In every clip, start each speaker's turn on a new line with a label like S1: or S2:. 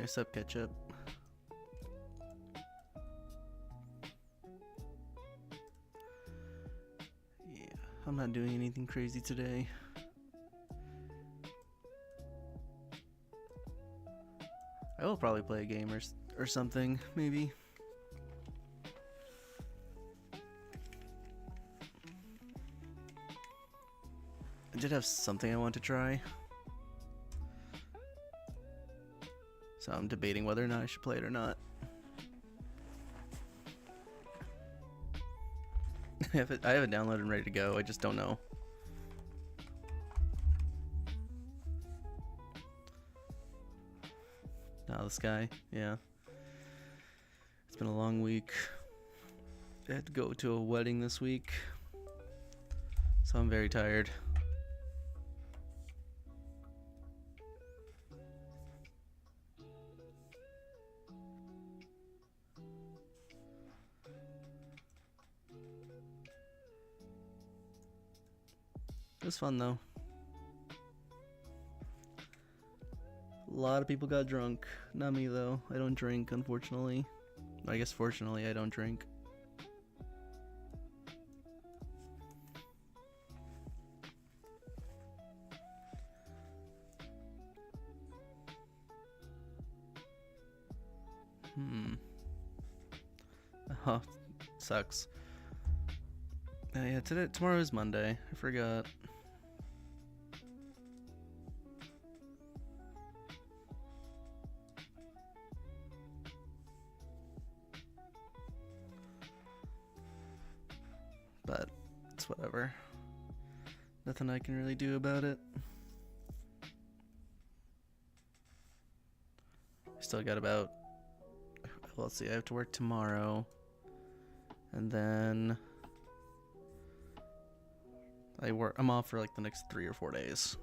S1: Okay, sup ketchup. Yeah, I'm not doing anything crazy today. I will probably play a game or something, maybe. I did have something I want to try. So I'm debating whether or not I should play it or not. I have it downloaded and ready to go, I just don't know. Now this guy, yeah. It's been a long week. I had to go to a wedding this week, so I'm very tired. It was fun though. A lot of people got drunk. Not me though. I don't drink, unfortunately. I guess fortunately I don't drink. Oh, sucks. Yeah, tomorrow is Monday. I forgot. But it's whatever. Nothing I can really do about it. I still got about, well, let's see, I have to work tomorrow. And then I'm off for like the next 3 or 4 days.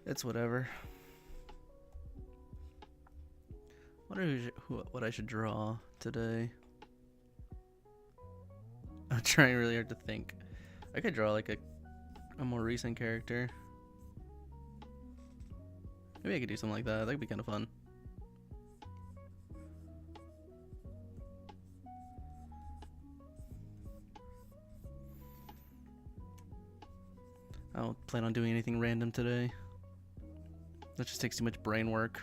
S1: It's whatever. Wonder what I should draw today. I'm trying really hard to think. I could draw like a more recent character. Maybe I could do something like that. That could be kind of fun. I don't plan on doing anything random today. That just takes too much brain work.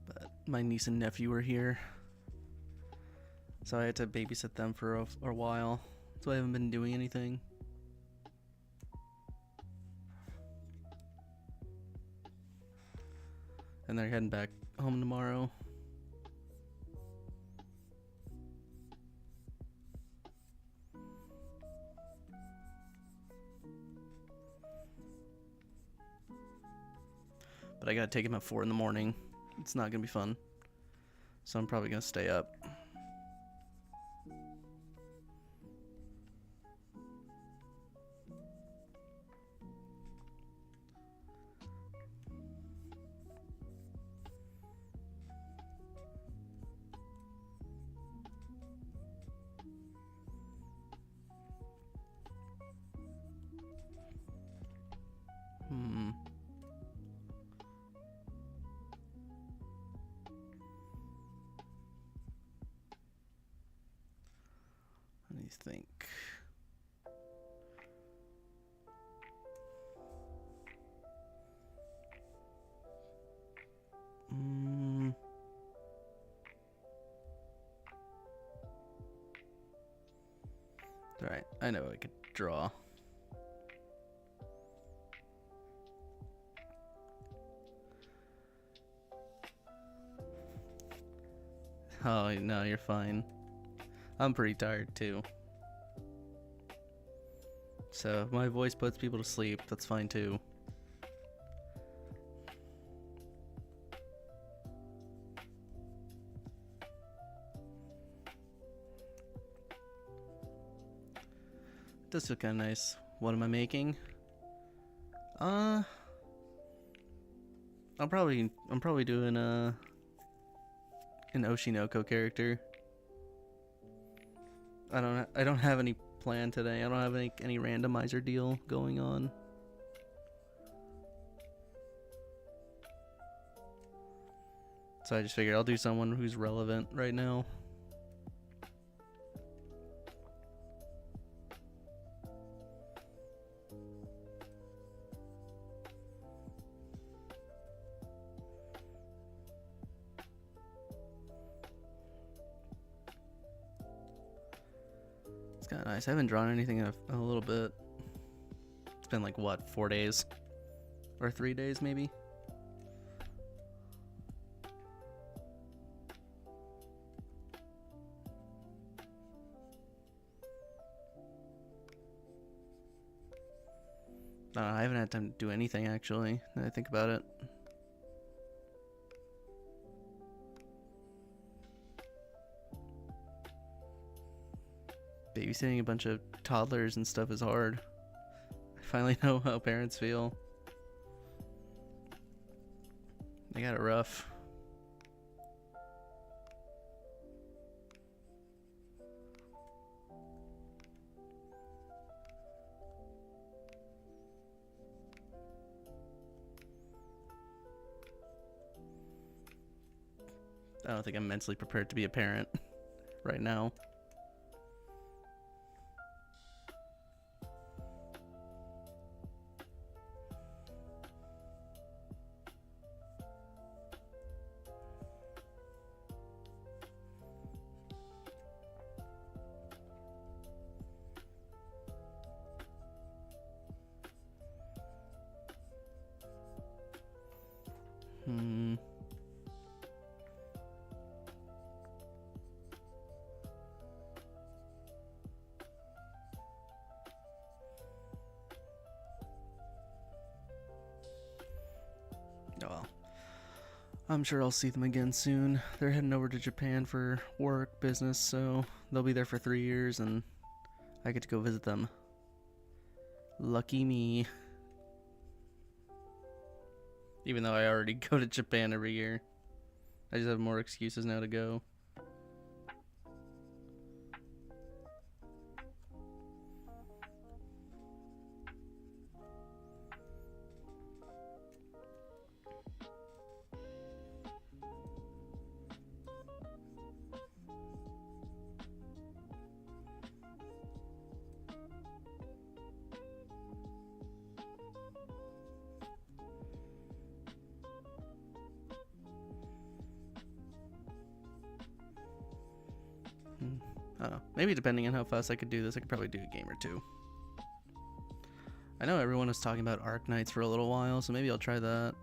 S1: But my niece and nephew were here, so I had to babysit them for a while. So I haven't been doing anything. And they're heading back home tomorrow. But I gotta take him at 4 in the morning. It's not gonna be fun. So I'm probably gonna stay up. Let me think. Alright, I know I could draw. Oh, no, you're fine. I'm pretty tired too. So if my voice puts people to sleep, that's fine too. It does feel kind of nice. What am I making? Uh, I'm probably doing an Oshinoko character. I don't have any plan today. I don't have any randomizer deal going on. So I just figured I'll do someone who's relevant right now. It's kind of nice. I haven't drawn anything in a little bit. It's been like, what, 4 days? Or 3 days, maybe? I haven't had time to do anything, actually, now that I think about it. Babysitting a bunch of toddlers and stuff is hard. I finally know how parents feel. They got it rough. I don't think I'm mentally prepared to be a parent right now. Oh well. I'm sure I'll see them again soon. They're heading over to Japan for work, business, so they'll be there for 3 years and I get to go visit them. Lucky me. Even though I already go to Japan every year. I just have more excuses now to go. I don't know. Maybe depending on how fast I could do this, I could probably do a game or two. I know everyone was talking about Arknights for a little while, so maybe I'll try that.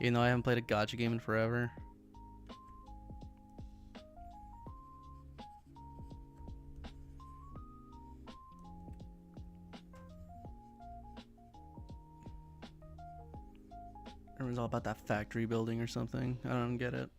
S1: Even though I haven't played a gacha game in forever. Everyone's all about that factory building or something. I don't get it.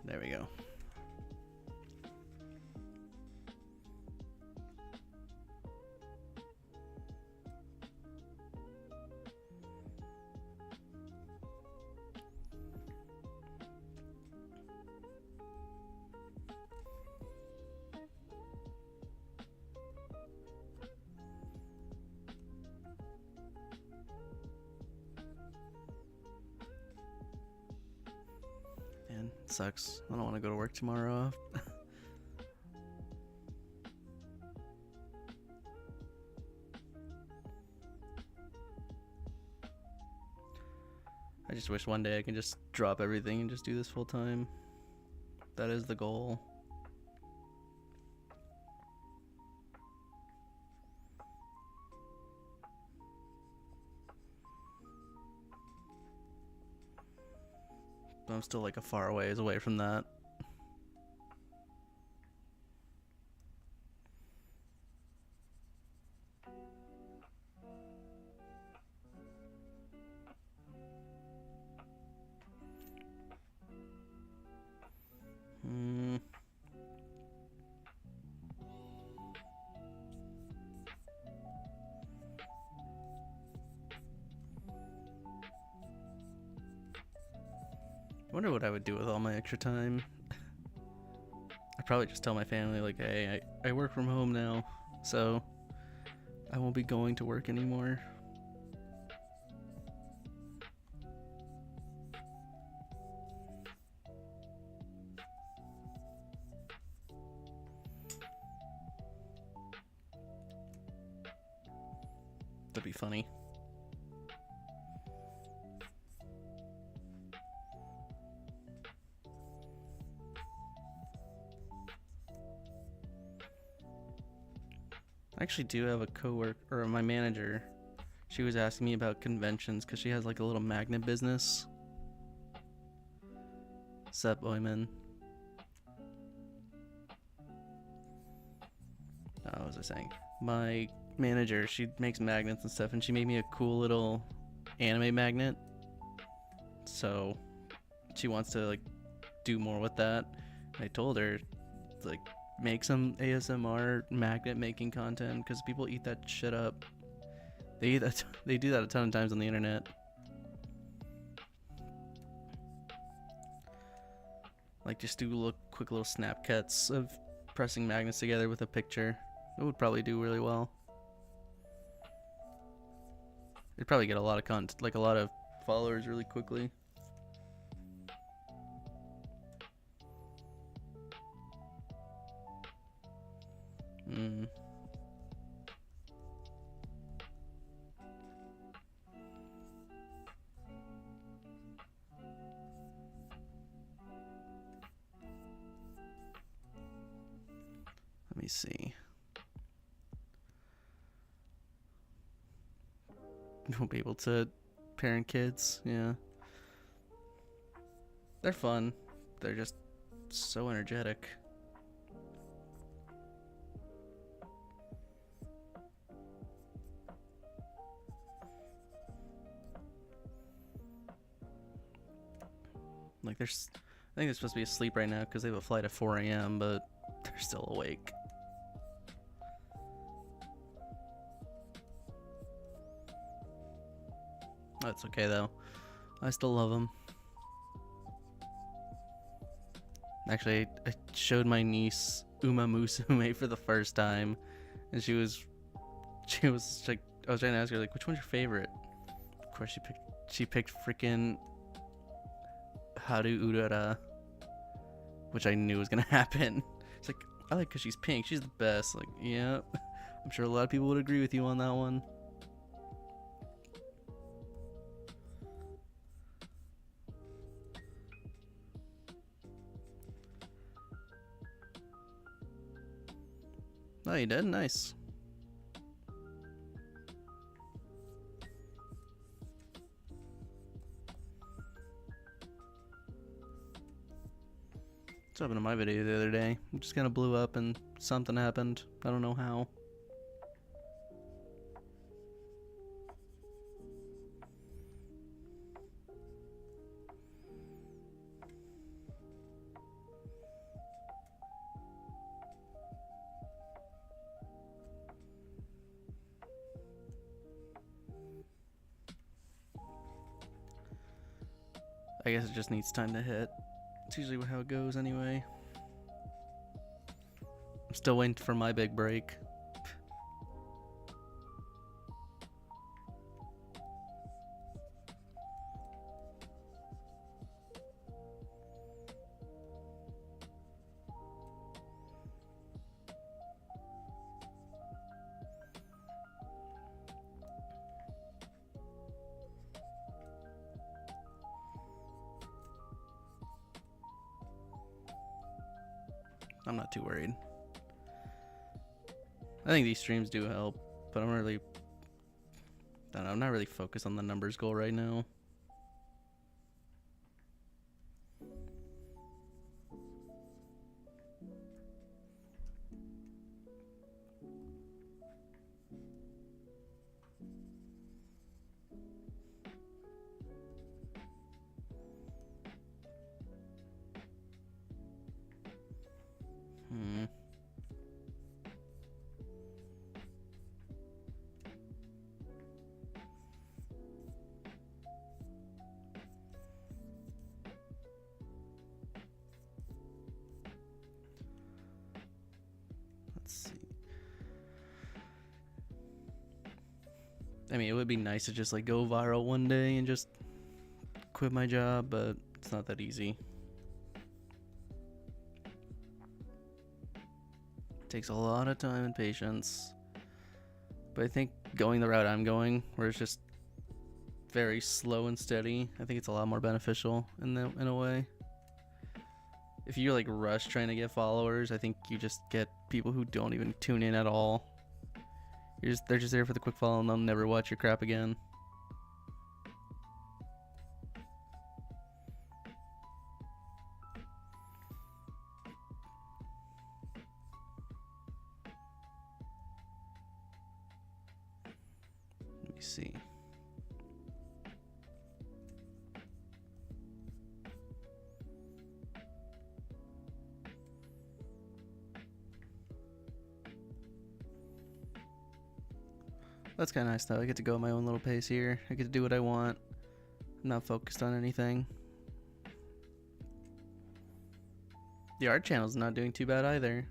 S1: There we go. Man, it sucks. I don't want to go to work tomorrow. I just wish one day I can just drop everything and just do this full time. That is the goal. But I'm still like a far ways away from that. I wonder what I would do with all my extra time. I'd probably just tell my family, like, hey, I work from home now, so I won't be going to work anymore. That'd be funny. I actually do have a coworker, or my manager. She was asking me about conventions because she has like a little magnet business. Sup, Oyman? What was I saying? My manager, she makes magnets and stuff, and she made me a cool little anime magnet. So she wants to like do more with that. I told her, like, make some ASMR magnet making content because people eat that shit up. They do that a ton of times on the internet. Like, just do quick little snap cuts of pressing magnets together with a picture. It would probably do really well. It'd probably get a lot of like a lot of followers really quickly. Let me see. You won't be able to parent kids, yeah. They're fun. They're just so energetic. Like, I think they're supposed to be asleep right now because they have a flight at 4 a.m., but they're still awake. That's okay, though. I still love them. Actually, I showed my niece Uma Musume for the first time, and she was like, I was trying to ask her, like, which one's your favorite? Of course, she picked freaking Haru Urara, which I knew was gonna happen. It's like, I like because she's pink. She's the best. Like, yeah, I'm sure a lot of people would agree with you on that one. Oh, you did? Nice. What's happened to my video the other day? It just kind of blew up and something happened. I don't know how. I guess it just needs time to hit. It's usually how it goes anyway. I'm still waiting for my big break. I'm not too worried. I think these streams do help, but I'm really, I don't know, I'm not really focused on the numbers goal right now. Let's see. I mean, it would be nice to just like go viral one day and just quit my job, but it's not that easy. It takes a lot of time and patience. But I think going the route I'm going, where it's just very slow and steady, I think it's a lot more beneficial in a way. If you like rush trying to get followers, I think you just get people who don't even tune in at all. They're just there for the quick follow and they'll never watch your crap again. Let me see. That's kind of nice though. I get to go at my own little pace here. I get to do what I want. I'm not focused on anything. The art channel's not doing too bad either.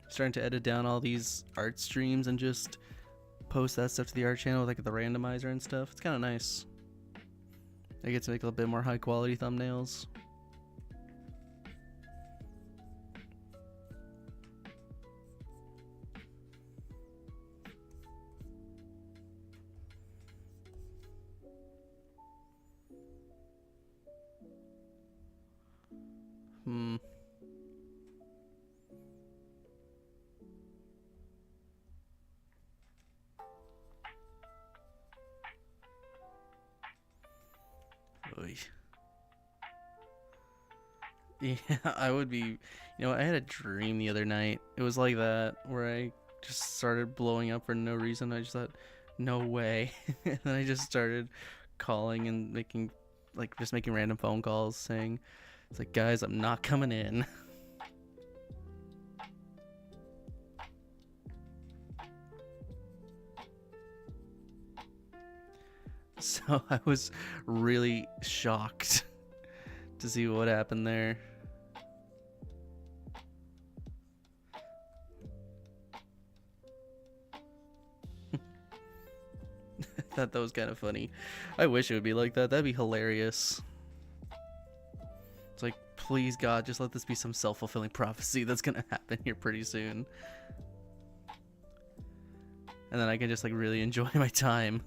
S1: Starting to edit down all these art streams and just post that stuff to the art channel with like the randomizer and stuff. It's kind of nice. I get to make a little bit more high quality thumbnails. Yeah, I would be, you know, I had a dream the other night. It was like that, where I just started blowing up for no reason. I just thought, no way. And then I just started calling and making random phone calls saying, it's like, guys, I'm not coming in. So I was really shocked to see what happened there. I thought that was kind of funny. I wish it would be like that. That'd be hilarious. It's like, please God, just let this be some self-fulfilling prophecy that's gonna happen here pretty soon. And then I can just like really enjoy my time.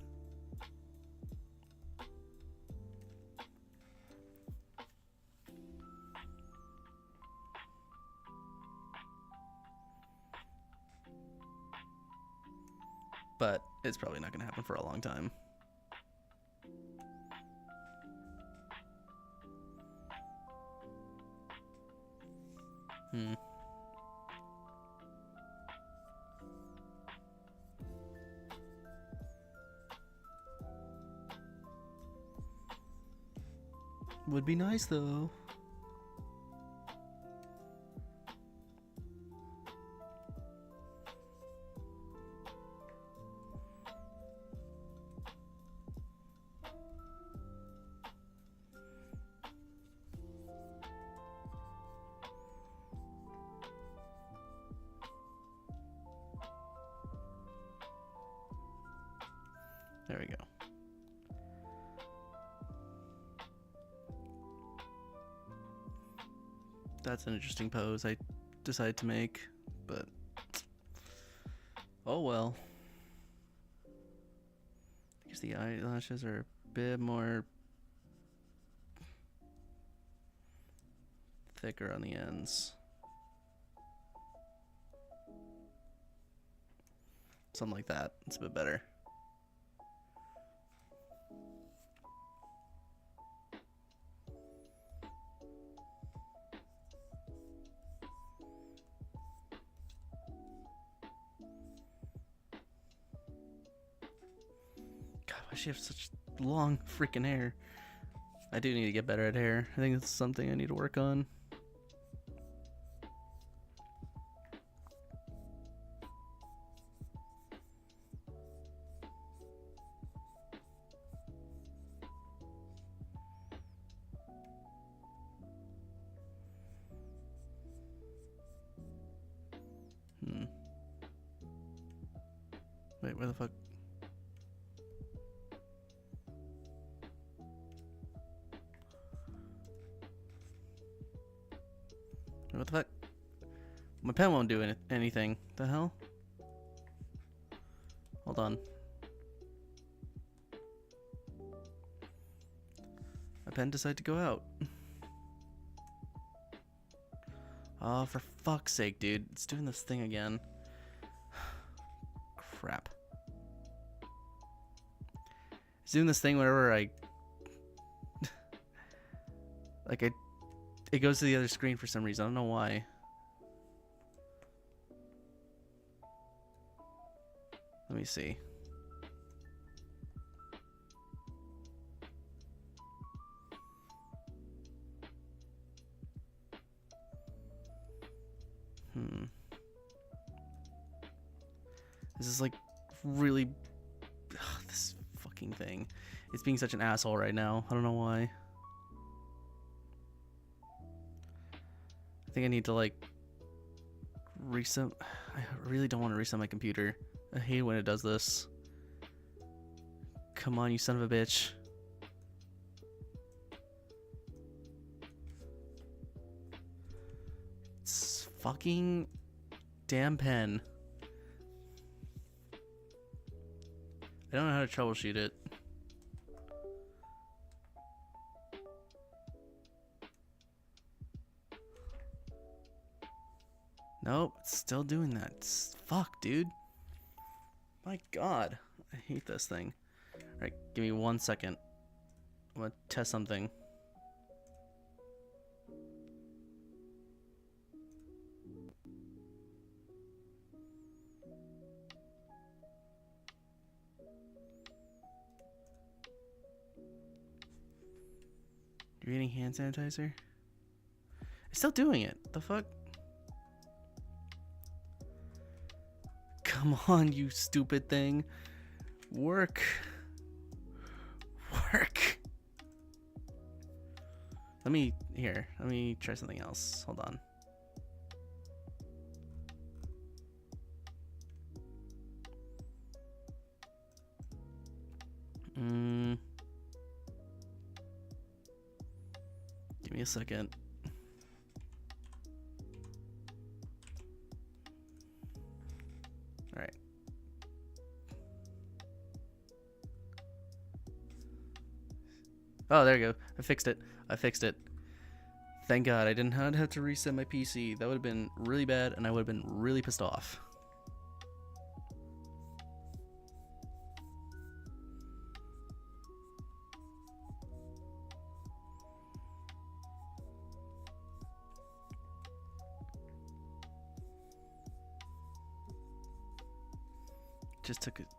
S1: But it's probably not going to happen for a long time. Would be nice though. There we go. That's an interesting pose I decided to make, but oh well. I guess the eyelashes are a bit more thicker on the ends. Something like that. It's a bit better. God, why does she have such long freaking hair? I do need to get better at hair. I think it's something I need to work on. Wait, where the fuck? What the fuck? My pen won't do anything. The hell? Hold on. My pen decided to go out. Oh, for fuck's sake, dude. It's doing this thing again. Crap. It's doing this thing whenever I... It goes to the other screen for some reason. I don't know why. Let me see. This is like really... this fucking thing. It's being such an asshole right now. I don't know why. I think I need to like reset. I really don't want to reset my computer. I hate when it does this. Come on, you son of a bitch. It's fucking damn pen. I don't know how to troubleshoot it. Nope, it's still doing that. Fuck, dude. My god. I hate this thing. Alright, give me 1 second. I'm gonna test something. You're eating hand sanitizer? It's still doing it. The fuck? Come on, you stupid thing. Work. Work. Let me try something else. Hold on. Give me a second. All right. Oh, there you go. I fixed it. Thank God I didn't have to reset my PC. That would have been really bad, and I would have been really pissed off.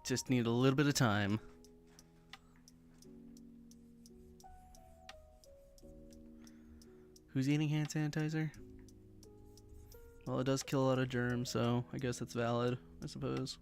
S1: Just need a little bit of time. Who's eating hand sanitizer? Well, it does kill a lot of germs, so I guess that's valid, I suppose.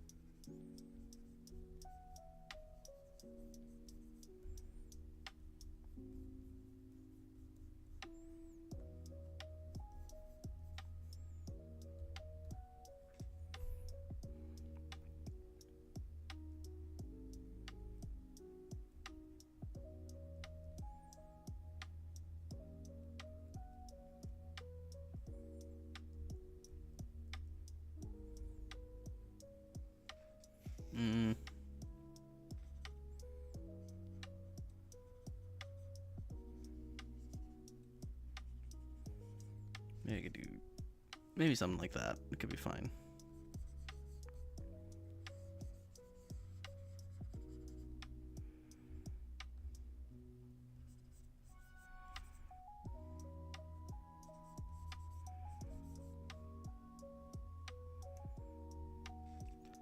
S1: Maybe I could do maybe something like that. It could be fine.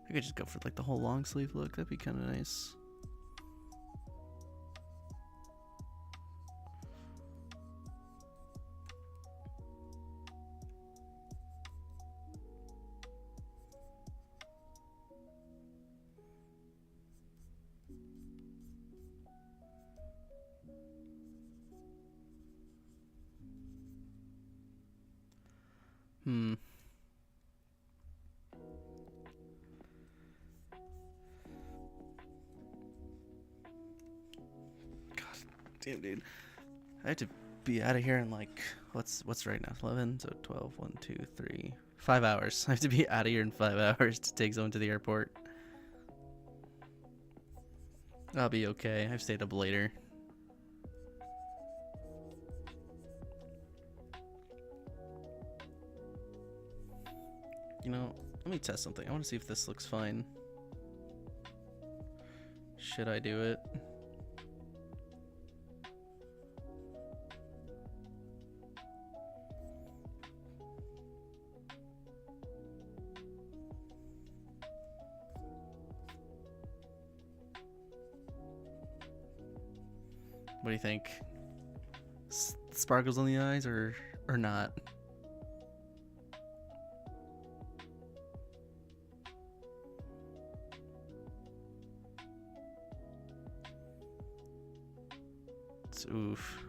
S1: I could just go for like the whole long sleeve look. That'd be kind of nice. Damn, dude. I have to be out of here in like, what's right now? 11? So 12, 1, 2, 3, 5 hours. I have to be out of here in 5 hours to take someone to the airport. I'll be okay. I've stayed up later. You know, let me test something. I want to see if this looks fine. Should I do it? What do you think? Sparkles on the eyes or not? Oof.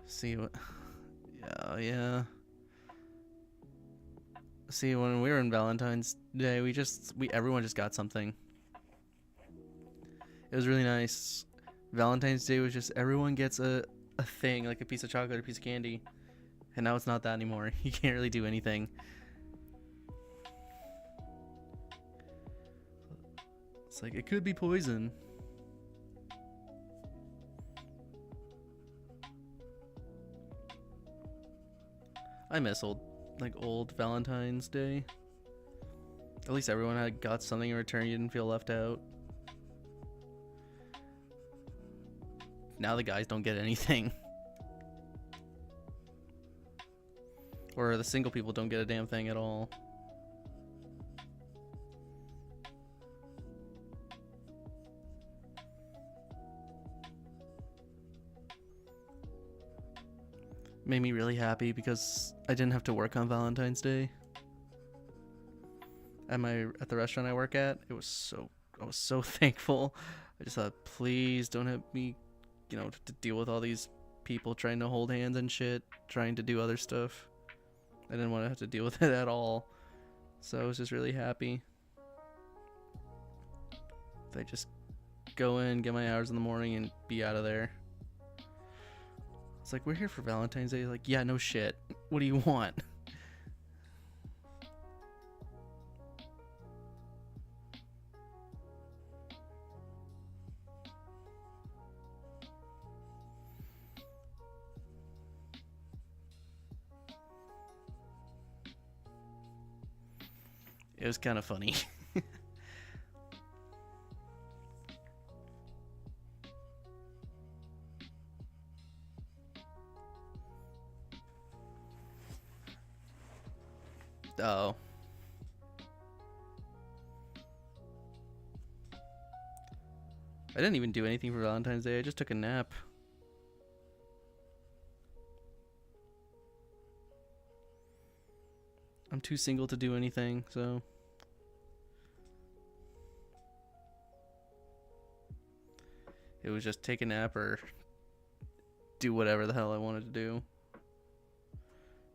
S1: See what? Yeah. See, when we were in Valentine's Day, everyone just got something. It was really nice. Valentine's Day was just everyone gets a thing, like a piece of chocolate or a piece of candy. And now it's not that anymore. You can't really do anything. It's like, it could be poison. I miss old Valentine's Day. At least everyone had got something in return. You didn't feel left out. Now the guys don't get anything. Or the single people don't get a damn thing at all. Made me really happy because I didn't have to work on Valentine's Day. At the restaurant I work at, I was so thankful. I just thought, please don't have me, to deal with all these people trying to hold hands and shit, trying to do other stuff. I didn't want to have to deal with it at all. So I was just really happy. I just go in, get my hours in the morning, and be out of there. It's like, we're here for Valentine's Day. Like, yeah, no shit. What do you want? It was kind of funny. Oh. I didn't even do anything for Valentine's Day. I just took a nap. I'm too single to do anything, so... It was just take a nap or do whatever the hell I wanted to do.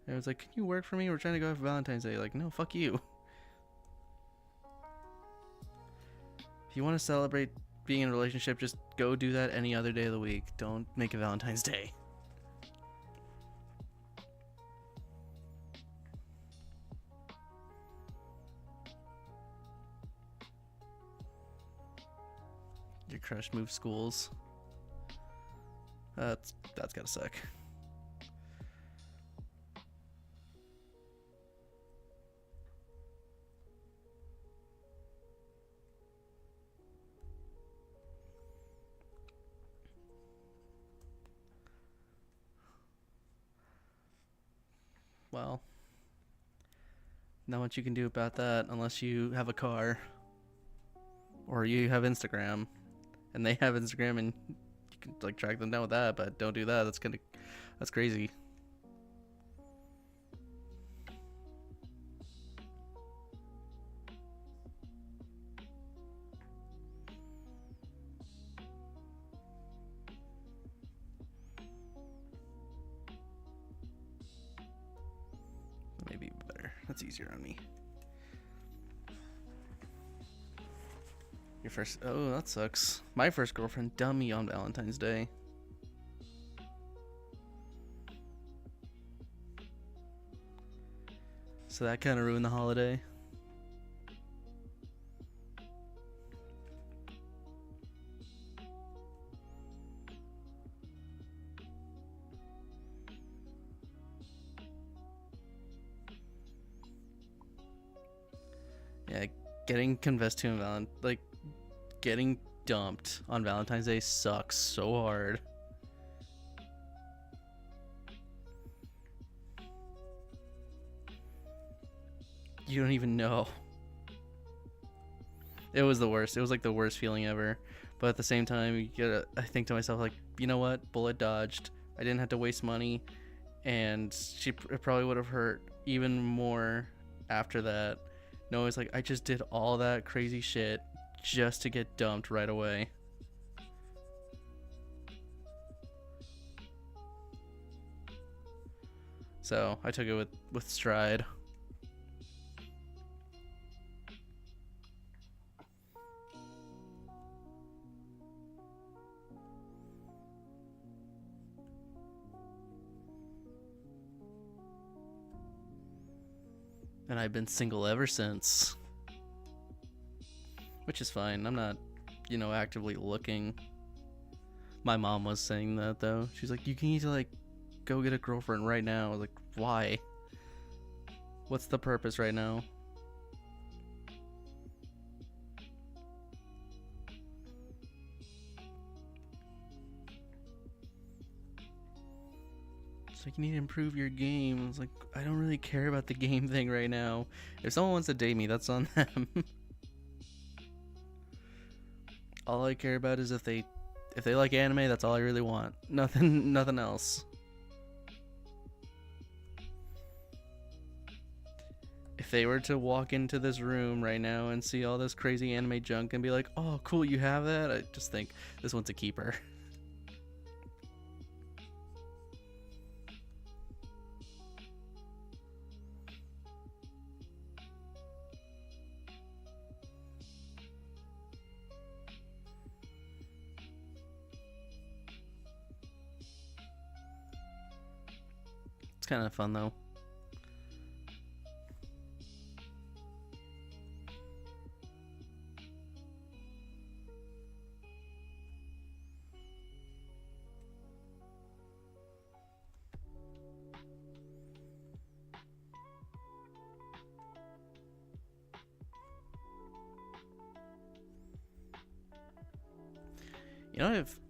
S1: And I was like, can you work for me? We're trying to go out for Valentine's Day. Like, no, fuck you. If you want to celebrate being in a relationship, just go do that any other day of the week. Don't make it Valentine's Day. Your crush moves schools. That's gotta suck. Well, not much you can do about that unless you have a car or you have Instagram, and they have Instagram, and you can like track them down with that. But don't do that. That's crazy. Maybe better. That's easier on me. Your first. Oh, that sucks. My first girlfriend dumped me on Valentine's Day. So that kind of ruined the holiday. Yeah, getting confessed to on getting dumped on Valentine's Day sucks so hard. You don't even know. It was the worst. It was like the worst feeling ever. But at the same time, I think to myself, like, you know what? Bullet dodged. I didn't have to waste money, and it probably would have hurt even more after that. No, it's like I just did all that crazy shit just to get dumped right away. So I took it with stride. And I've been single ever since. Which is fine. I'm not, actively looking. My mom was saying that, though. She's like, you need to, go get a girlfriend right now. I was like, why? What's the purpose right now? It's like, you need to improve your game. I was like, I don't really care about the game thing right now. If someone wants to date me, that's on them. All I care about is if they like anime, that's all I really want. Nothing else. If they were to walk into this room right now and see all this crazy anime junk and be like, oh, cool, you have that? I just think this one's a keeper. It's kind of fun, though.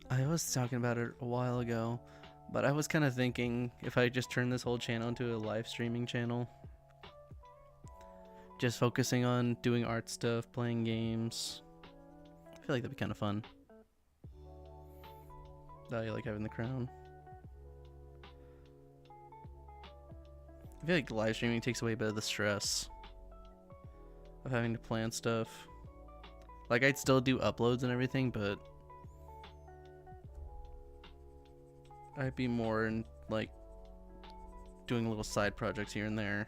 S1: I was talking about it a while ago, but I was kind of thinking if I just turn this whole channel into a live streaming channel, just focusing on doing art stuff, playing games. I feel like that'd be kind of fun. Oh, you like having the crown? I feel like live streaming takes away a bit of the stress of having to plan stuff. Like, I'd still do uploads and everything, but I'd be more in, doing little side projects here and there.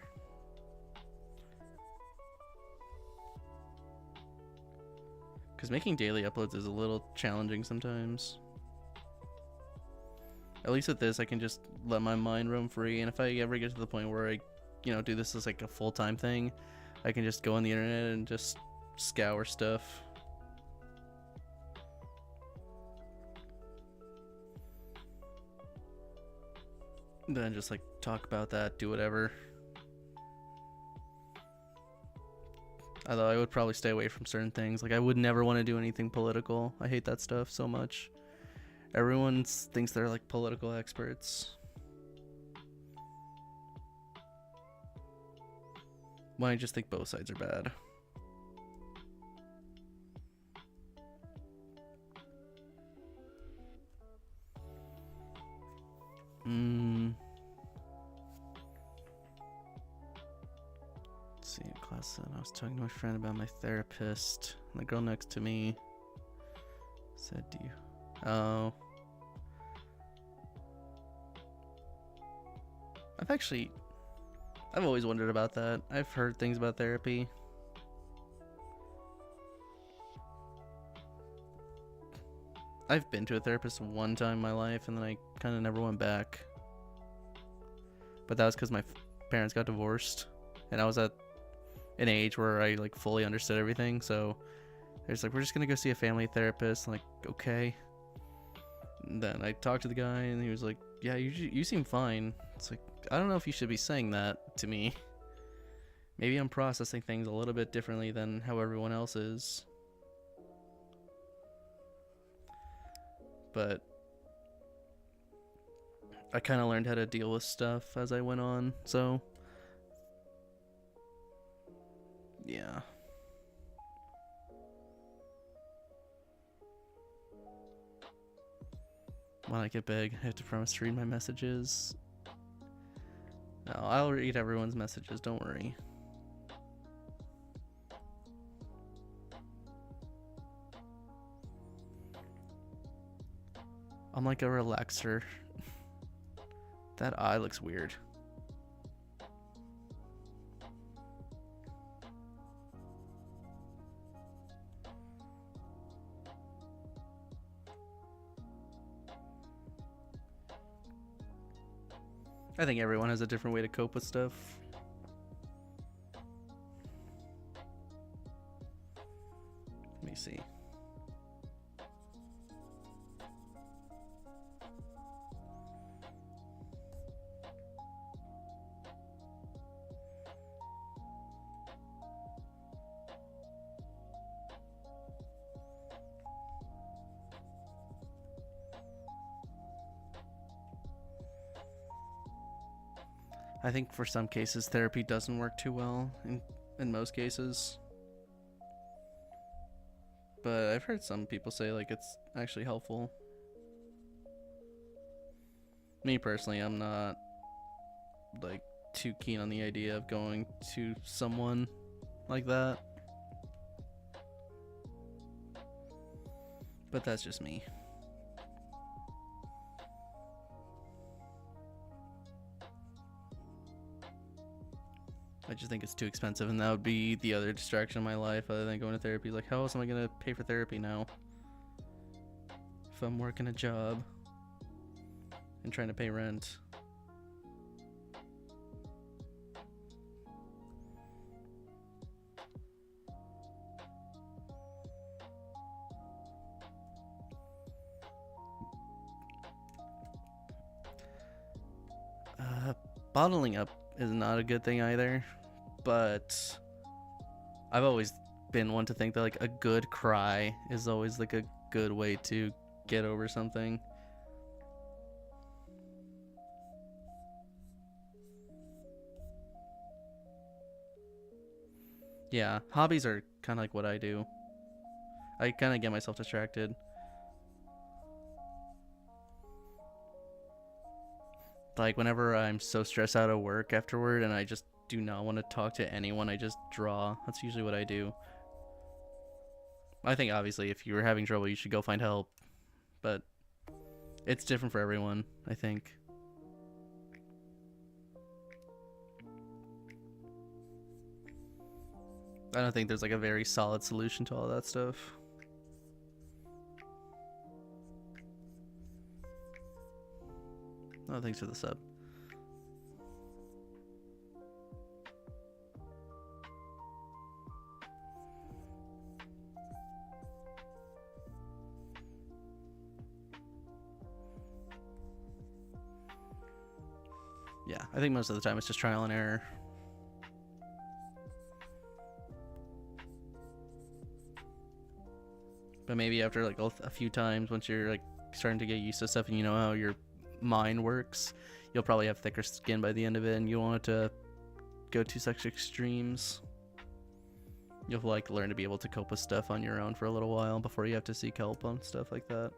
S1: Because making daily uploads is a little challenging sometimes. At least with this, I can just let my mind roam free, and if I ever get to the point where I, do this as a full-time thing, I can just go on the internet and just scour stuff. then just like talk about that, do whatever. Although I would probably stay away from certain things. Like I would never want to do anything political. I hate that stuff so much. Everyone thinks they're like political experts, when I just think both sides are bad. Let's see, in class I was talking to my friend about my therapist. And the girl next to me said, "Do you?" Oh. I've always wondered about that. I've heard things about therapy. I've been to a therapist one time in my life, and then I kind of never went back. But that was because my parents got divorced, and I was at an age where I like fully understood everything. So there's like, we're just gonna go see a family therapist. I'm like, okay. And then I talked to the guy, and he was like, "Yeah, you seem fine." It's like, I don't know if you should be saying that to me. Maybe I'm processing things a little bit differently than how everyone else is. But I kind of learned how to deal with stuff as I went on, so yeah. When I get big, I have to promise to read my messages. No, I'll read everyone's messages, don't worry. I'm like a relaxer. That eye looks weird. I think everyone has a different way to cope with stuff. Let me see. I think for some cases therapy doesn't work too well in most cases. But I've heard some people say like it's actually helpful. Me personally, I'm not like too keen on the idea of going to someone like that. But that's just me. I just think it's too expensive, and that would be the other distraction in my life other than going to therapy. Like, how else am I gonna pay for therapy now if I'm working a job and trying to pay rent? Bottling up is not a good thing either, but I've always been one to think that like a good cry is always like a good way to get over something. Yeah, hobbies are kind of like what I do. I kind of get myself distracted. Like whenever I'm so stressed out of work afterward and I just do not want to talk to anyone, I just draw. That's usually what I do. I think obviously if you were having trouble, you should go find help, but it's different for everyone, I think. I don't think there's like a very solid solution to all that stuff. Oh, thanks for the sub. Yeah, I think most of the time it's just trial and error. But maybe after like a few times, once you're like starting to get used to stuff and you know how your mind works, you'll probably have thicker skin by the end of it, and you don't want it to go to such extremes. You'll like learn to be able to cope with stuff on your own for a little while before you have to seek help on stuff like that.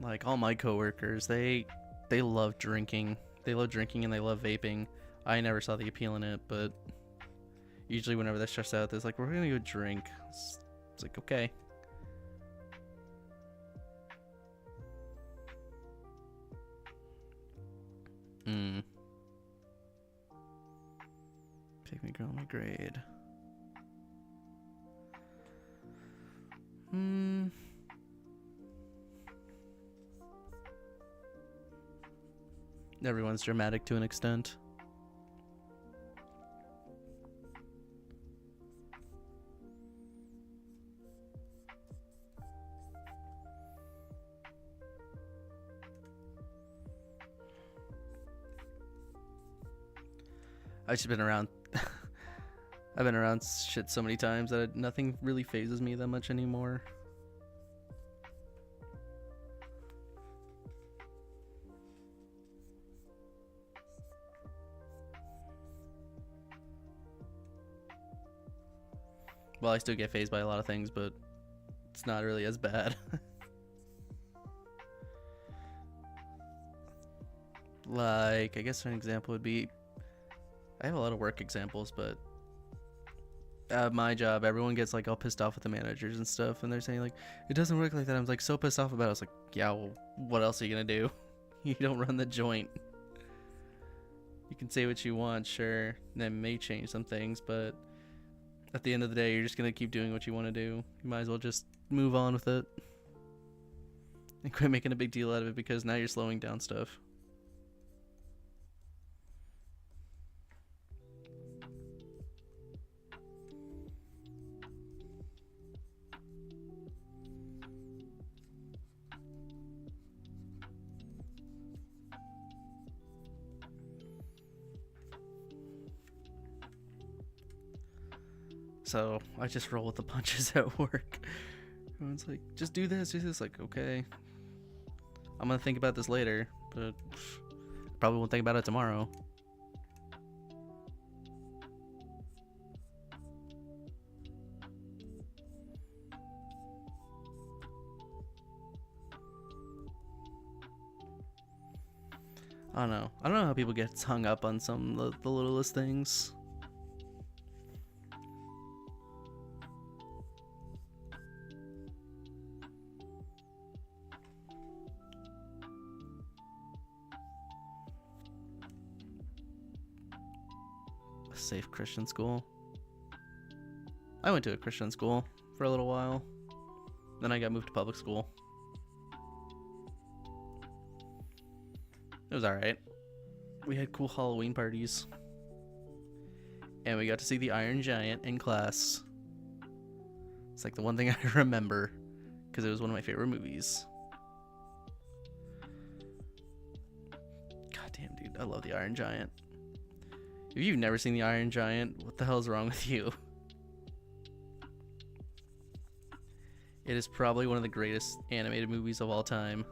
S1: Like all my coworkers, they love drinking. They love drinking and they love vaping. I never saw the appeal in it, but usually whenever they're stressed out, they're like, we're gonna go drink. It's like, okay. Pick me girl in my grade. Everyone's dramatic to an extent. I've just been around. I've been around shit so many times that nothing really phases me that much anymore. Well, I still get phased by a lot of things, but it's not really as bad. Like, I guess an example would be, I have a lot of work examples, but at my job, everyone gets like all pissed off with the managers and stuff, and they're saying like, it doesn't work like that. I'm like so pissed off about it. I was like, yeah, well, what else are you gonna do? You don't run the joint. You can say what you want, sure, and that may change some things, but at the end of the day, you're just gonna keep doing what you want to do. You might as well just move on with it and quit making a big deal out of it, because now you're slowing down stuff. So I just roll with the punches at work. Everyone's like, just do this, do this. Like, okay, I'm gonna think about this later, but probably won't think about it tomorrow. I don't know. I don't know how people get hung up on some of the littlest things. A safe Christian school. I went to a Christian school for a little while. Then I got moved to public school. It was alright. We had cool Halloween parties. And we got to see the Iron Giant in class. It's like the one thing I remember, because it was one of my favorite movies. God damn, dude, I love the Iron Giant. If you've never seen the Iron Giant, what the hell is wrong with you? It is probably one of the greatest animated movies of all time.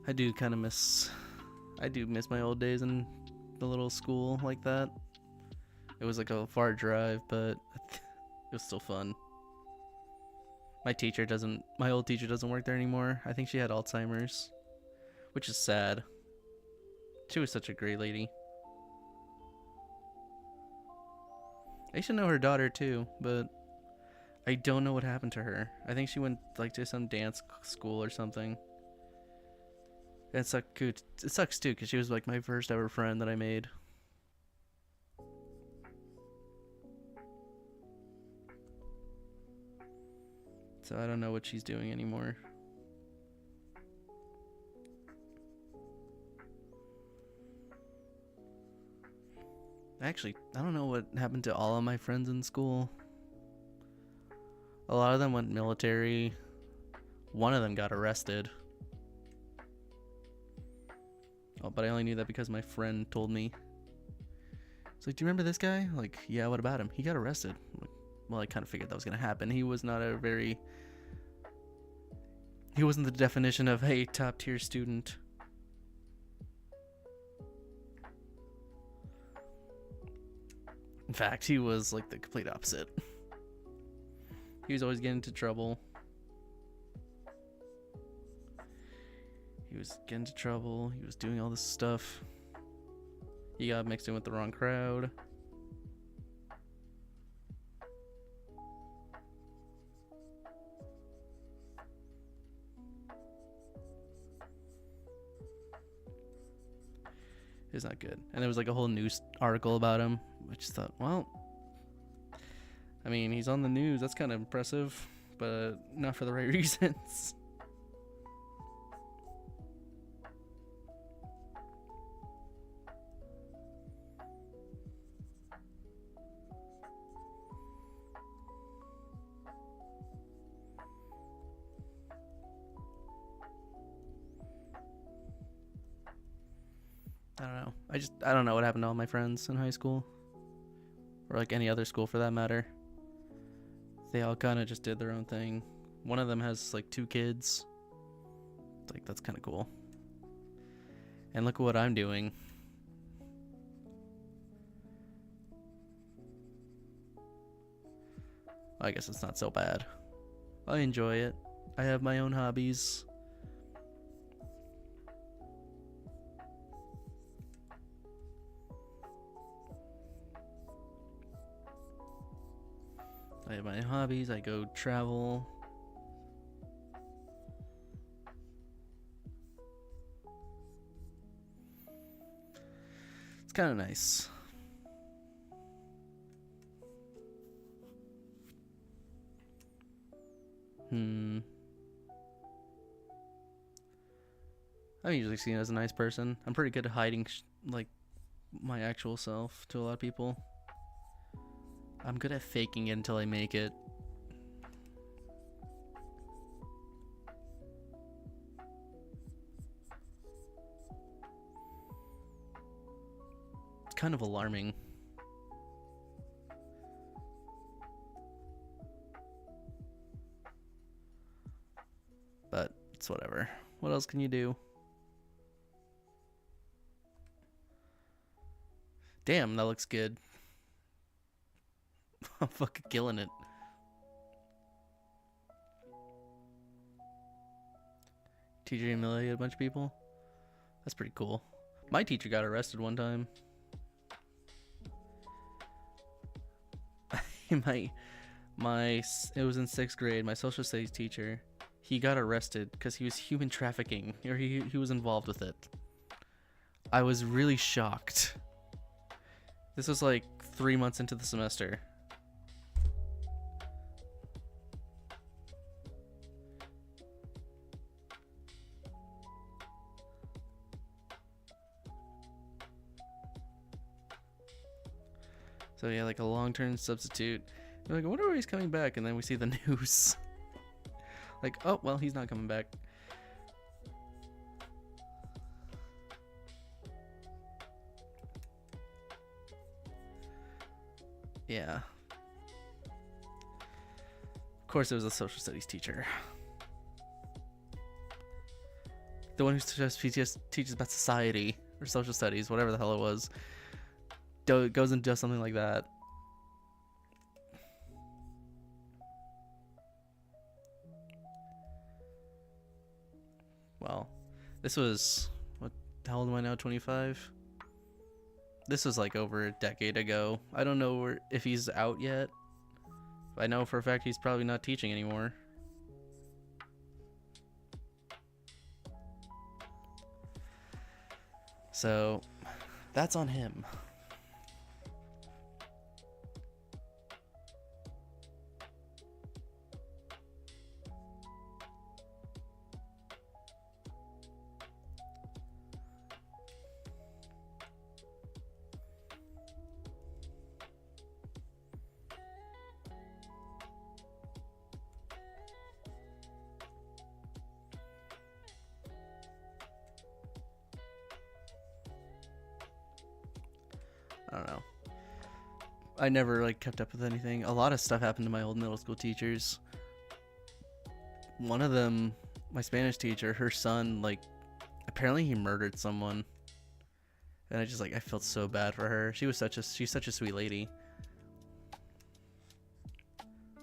S1: I do miss my old days in the little school like that. It was like a far drive, but it was still fun. My old teacher doesn't work there anymore. I think she had Alzheimer's, which is sad. She was such a great lady. I should know her daughter too, but I don't know what happened to her. I think she went like to some dance school or something. It sucks too, because she was like my first ever friend that I made. So I don't know what she's doing anymore. Actually, I don't know what happened to all of my friends in school. A lot of them went military. One of them got arrested. Oh, but I only knew that because my friend told me. It's like, do you remember this guy? Like, yeah, what about him? He got arrested. Like, well, I kind of figured that was going to happen. He was not a very... He wasn't the definition of, hey, top tier student. In fact, he was like the complete opposite. He was always getting into trouble. He was doing all this stuff. He got mixed in with the wrong crowd. It's not good. And there was like a whole news article about him, which I thought, well, I mean, he's on the news. That's kind of impressive, but not for the right reasons. I don't know. I don't know what happened to all my friends in high school. Or like any other school for that matter. They all kind of just did their own thing. One of them has like 2 kids. Like, that's kind of cool. And look at what I'm doing. I guess it's not so bad. I enjoy it. I have my own hobbies. I have my hobbies. I go travel. It's kind of nice. I'm usually seen as a nice person. I'm pretty good at hiding like my actual self to a lot of people. I'm good at faking it until I make it. It's kind of alarming. But it's whatever. What else can you do? Damn, that looks good. I'm fucking killing it. Teacher humiliated a bunch of people? That's pretty cool. My teacher got arrested one time. It was in 6th grade. My social studies teacher, he got arrested because he was human trafficking, or he was involved with it. I was really shocked. This was like 3 months into the semester. So yeah, like a long-term substitute. We're like, I wonder why he's coming back, and then we see the news. Like, oh, well, he's not coming back. Yeah. Of course it was a social studies teacher. The one who just teaches about society or social studies, whatever the hell it was. Goes and does something like that. Well, this was, what, how old am I now? 25. This was like over a decade ago. I don't know if he's out yet. I know for a fact he's probably not teaching anymore. So that's on him. I don't know. I never like kept up with anything. A lot of stuff happened to my old middle school teachers. One of them, my Spanish teacher, her son, like, apparently he murdered someone. And I felt so bad for her. She's such a sweet lady.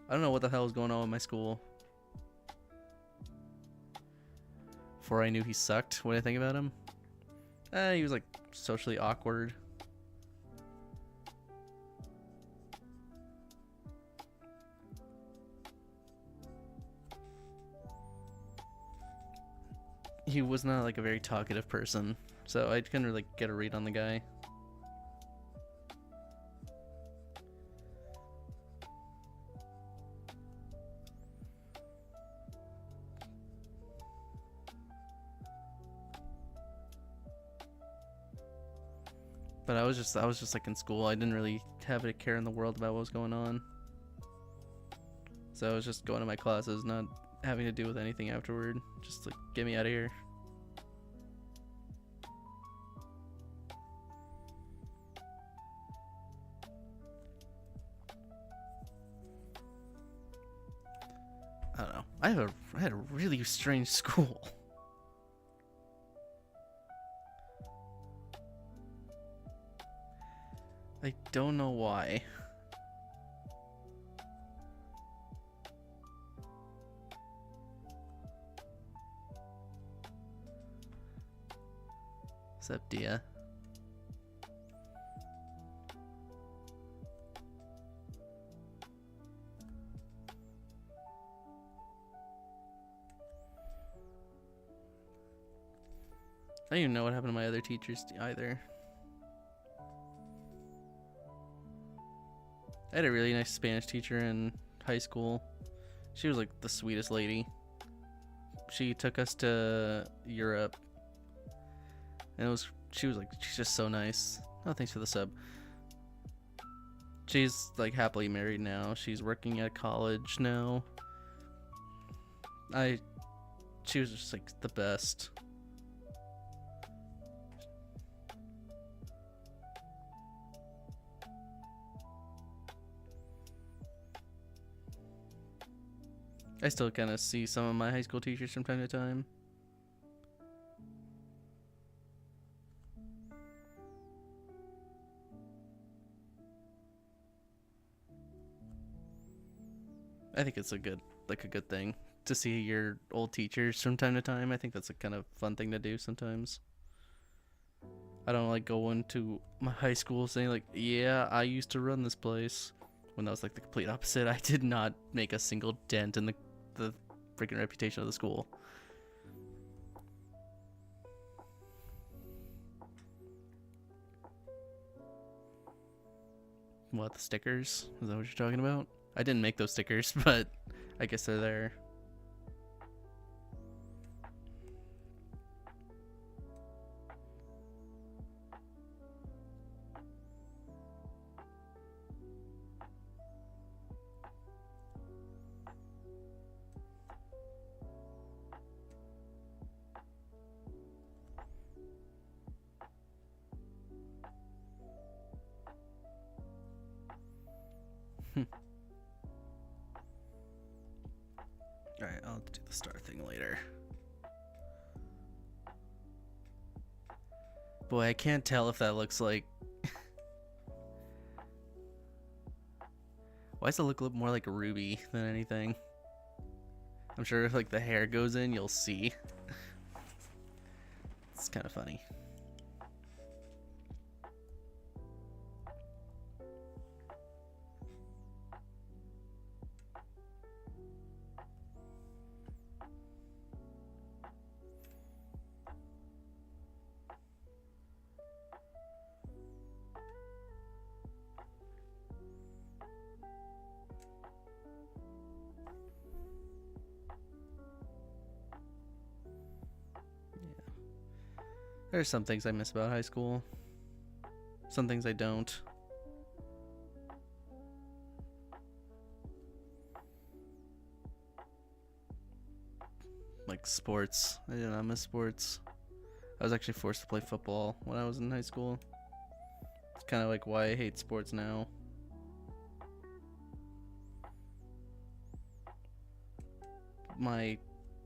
S1: I don't know what the hell was going on with my school. Before I knew he sucked, what did I think about him? He was like socially awkward. He was not like a very talkative person, so I couldn't really get a read on the guy. But I was just like in school. I didn't really have a care in the world about what was going on. So I was just going to my classes, not having to do with anything afterward. Just like, get me out of here. I don't know. I had a really strange school. I don't know why. Septia. I don't even know what happened to my other teachers either. I had a really nice Spanish teacher in high school. She was like the sweetest lady. She took us to Europe. And she's just so nice. Oh, thanks for the sub. She's like happily married now. She's working at college now. She was just like the best. I still kind of see some of my high school teachers from time to time. I think it's a good thing to see your old teachers from time to time. I think that's a kind of fun thing to do sometimes. I don't like go into my high school saying like, yeah, I used to run this place, when that was like the complete opposite. I did not make a single dent in the freaking reputation of the school. What, the stickers? Is that what you're talking about? I didn't make those stickers, but I guess they're there. Alright, I'll do the star thing later. Boy, I can't tell if that looks like... Why does it look a little more like a ruby than anything? I'm sure if like the hair goes in, you'll see. It's kind of funny. There's some things I miss about high school. Some things I don't. Like sports. I did not miss sports. I was actually forced to play football when I was in high school. It's kind of like why I hate sports now. My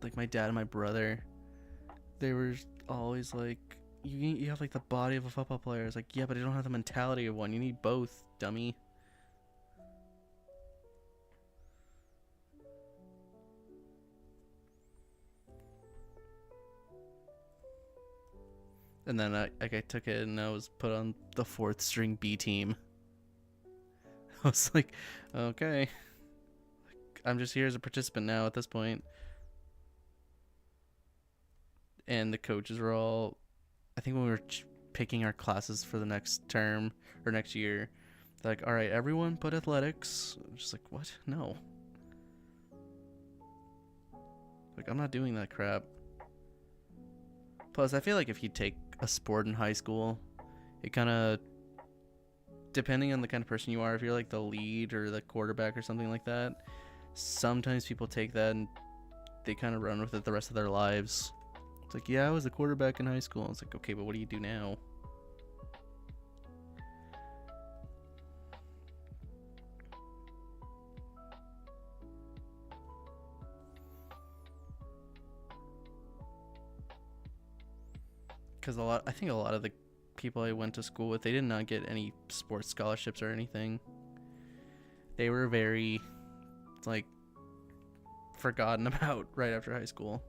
S1: dad and my brother, they were always like, you have like the body of a football player. It's like, yeah, but I don't have the mentality of one. You need both, dummy. And then I took it and I was put on the 4th string B team. I was like, okay, I'm just here as a participant now at this point. And the coaches were all, I think when we were picking our classes for the next term or next year, they're like, all right, everyone put athletics. I'm just like, what? No. Like, I'm not doing that crap. Plus, I feel like if you take a sport in high school, it kind of, depending on the kind of person you are, if you're like the lead or the quarterback or something like that, sometimes people take that and they kind of run with it the rest of their lives. It's like, yeah, I was a quarterback in high school. It's like, okay, but what do you do now? Because I think a lot of the people I went to school with, they did not get any sports scholarships or anything. They were very, like, forgotten about right after high school.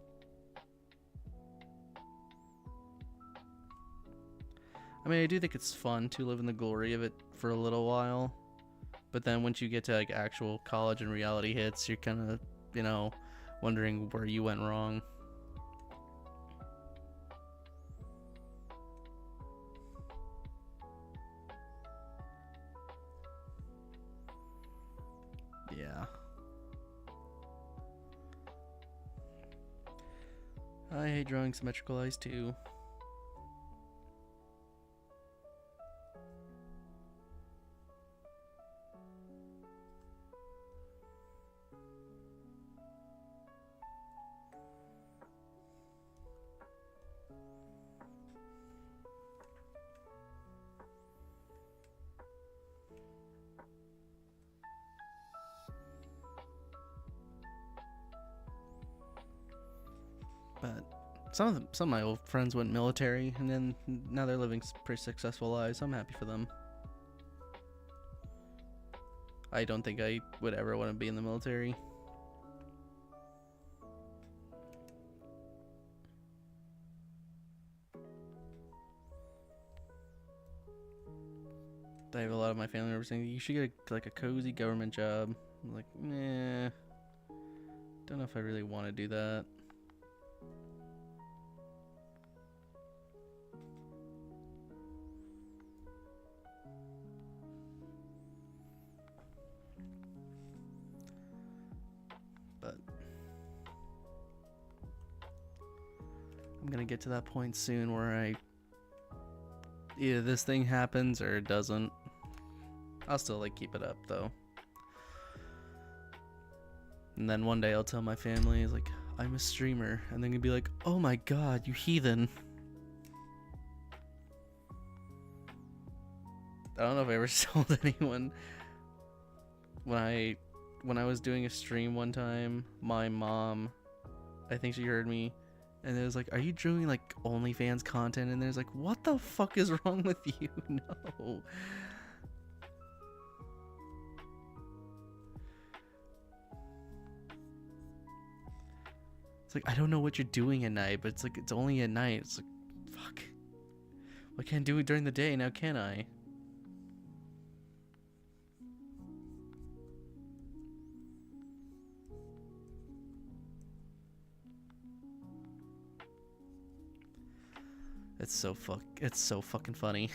S1: I mean, I do think it's fun to live in the glory of it for a little while, but then once you get to like actual college and reality hits, you're kind of, wondering where you went wrong. Yeah. I hate drawing symmetrical eyes too. But some of my old friends went military, and then now they're living pretty successful lives. I'm happy for them. I don't think I would ever want to be in the military. I have a lot of my family members saying you should get like a cozy government job. I'm like, nah, don't know if I really want to do that. But I'm gonna get to that point soon where either this thing happens or it doesn't. I'll still like keep it up though. And then one day I'll tell my family, like, I'm a streamer, and they're gonna be like, oh my god, you heathen. I don't know if I ever told anyone. When I was doing a stream one time, my mom, I think she heard me, and it was like, are you doing like OnlyFans content? And there's like, what the fuck is wrong with you? No. It's like, I don't know what you're doing at night, but it's like, it's only at night. It's like, fuck. Well, I can't do it during the day, now can I? It's so fucking funny.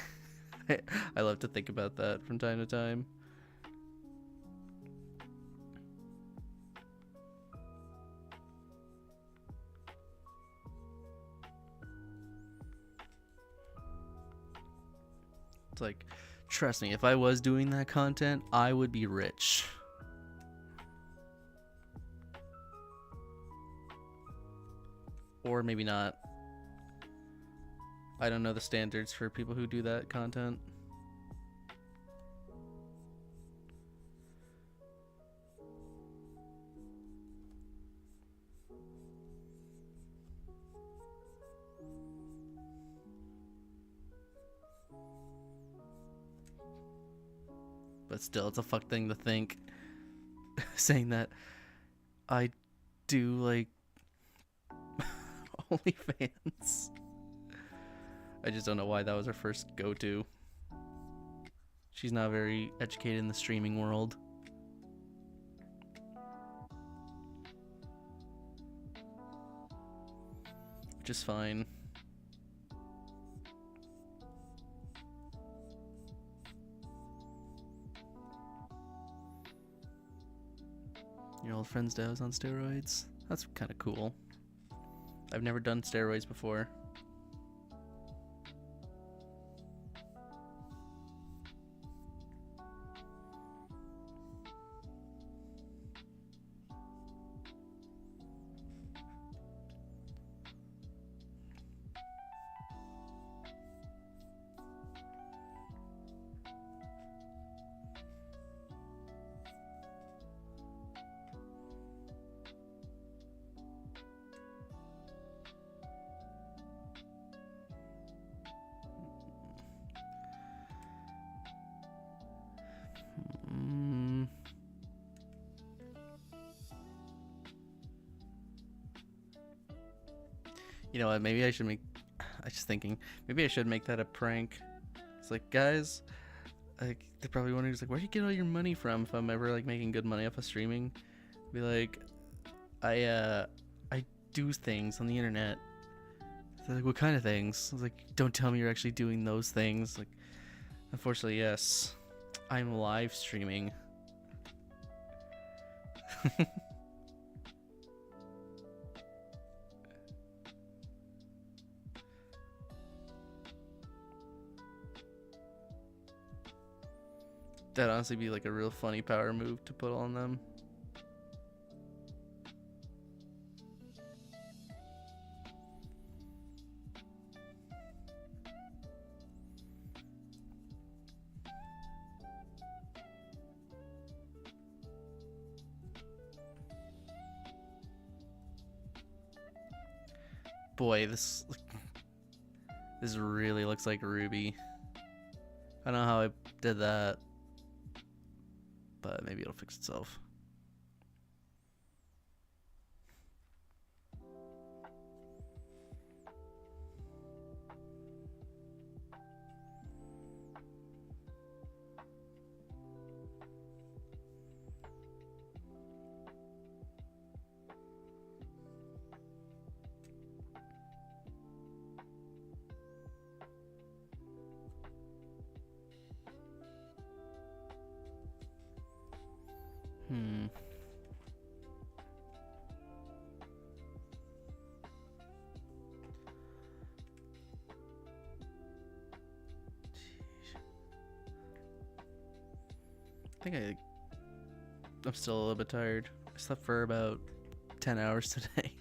S1: I love to think about that from time to time. It's like, trust me, if I was doing that content, I would be rich. Or maybe not. I don't know the standards for people who do that content. But still, it's a fuck thing to think. Saying that I do, like, OnlyFans. I just don't know why that was her first go-to. She's not very educated in the streaming world. Which is fine. Your old friend's dad was on steroids? That's kind of cool. I've never done steroids before. You know what? Maybe I should make. I was just thinking. Maybe I should make that a prank. It's like, guys, like they're probably wondering, it's like, where do you get all your money from? If I'm ever like making good money off of streaming, be like, I do things on the internet. They're like, what kind of things? I was like, don't tell me you're actually doing those things. Like, unfortunately, yes, I'm live streaming. That'd honestly be like a real funny power move to put on them. Boy, this really looks like Ruby. I don't know how I did that, but maybe it'll fix itself. I think I'm still a little bit tired. I slept for about 10 hours today.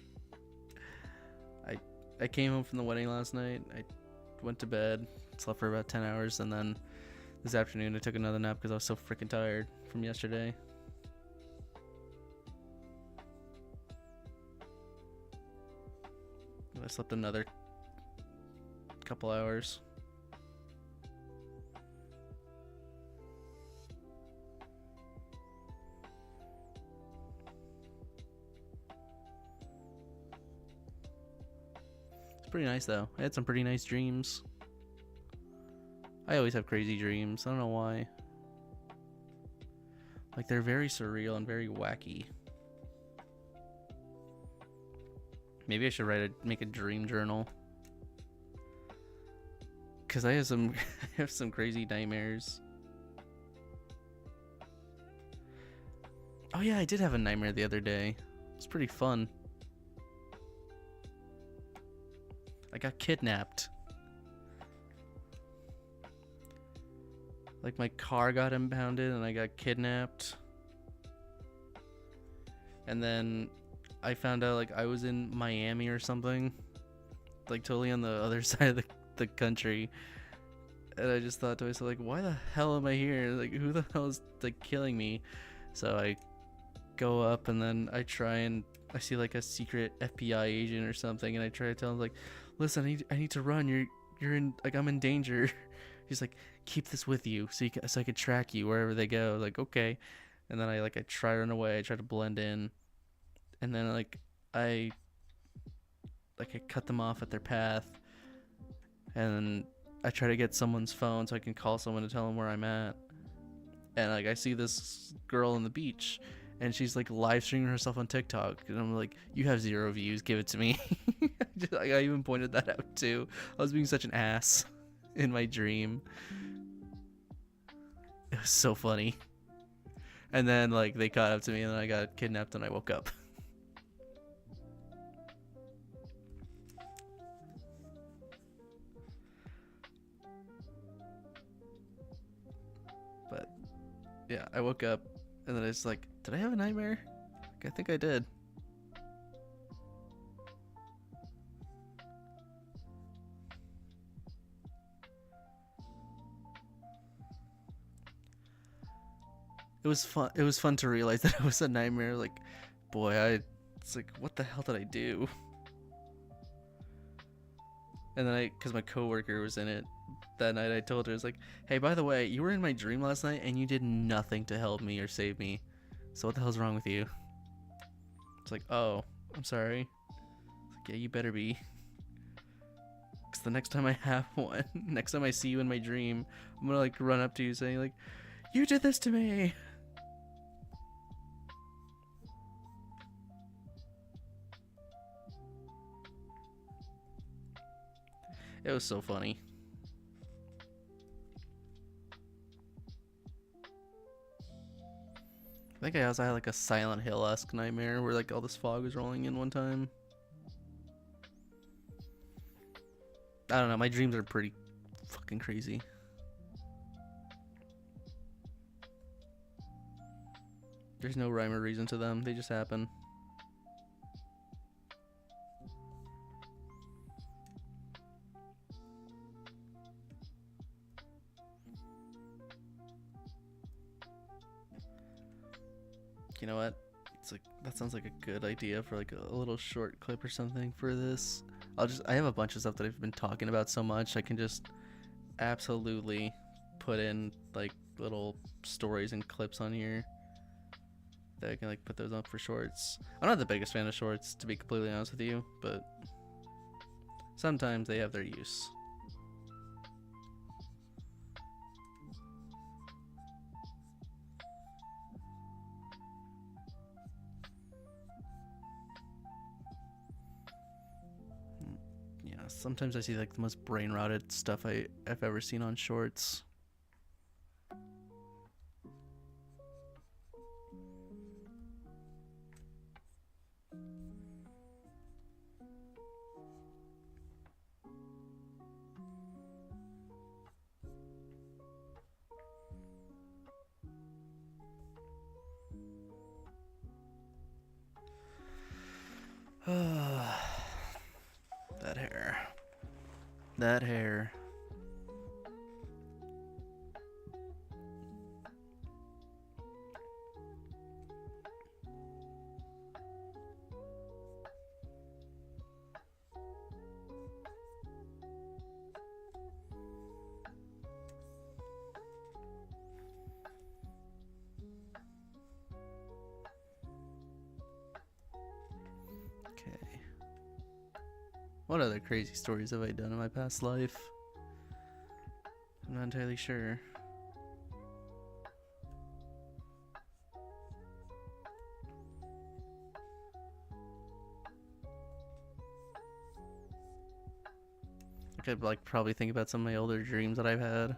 S1: I came home from the wedding last night. I went to bed, slept for about 10 hours, and then this afternoon I took another nap because I was so freaking tired from yesterday. And I slept another couple hours. Pretty nice though. I had some pretty nice dreams. I always have crazy dreams. I don't know why. Like, they're very surreal and very wacky. Maybe I should make a dream journal. Cause I have some I have some crazy nightmares. Oh yeah, I did have a nightmare the other day. It was pretty fun. I got kidnapped. Like my car got impounded and I got kidnapped. And then I found out like I was in Miami or something, like totally on the other side of the country. And I just thought to myself, like, why the hell am I here? Like, who the hell is like killing me? So I go up and then I see like a secret FBI agent or something, and I try to tell him like, listen, I need to run. You're in, like, I'm in danger. He's like, keep this with you so I can track you wherever they go. Like, okay. And then I try to run away. I try to blend in, and then I I cut them off at their path, and I try to get someone's phone so I can call someone to tell them where I'm at. And I see this girl on the beach, and she's like live streaming herself on TikTok, and I'm like, you have 0 views, give it to me. I even pointed that out too. I was being such an ass in my dream. It was so funny. And then they caught up to me, and then I got kidnapped and I woke up. But yeah, I woke up and then it's like, did I have a nightmare? I think I did. It was fun to realize that it was a nightmare. Like, boy, it's like, what the hell did I do? And then because my coworker was in it that night, I told her, I was like, hey, by the way, you were in my dream last night and you did nothing to help me or save me. So what the hell's wrong with you? It's like, oh, I'm sorry. Like, yeah, you better be. Because the next time I have one, next time I see you in my dream, I'm gonna run up to you saying like, you did this to me. It was so funny. I think I also had a Silent Hill-esque nightmare where all this fog was rolling in one time. I don't know, my dreams are pretty fucking crazy. There's no rhyme or reason to them, they just happen. You know what? It's that sounds like a good idea for a little short clip or something for this. I have a bunch of stuff that I've been talking about so much, I can just absolutely put in little stories and clips on here that I can put those up for shorts. I'm not the biggest fan of shorts, to be completely honest with you, but sometimes they have their use. Sometimes I see the most brain rotted stuff I've ever seen on shorts. That hair. That hair. Okay. What other crazy stories have I done in my past life? I'm not entirely sure. I could probably think about some of my older dreams that I've had,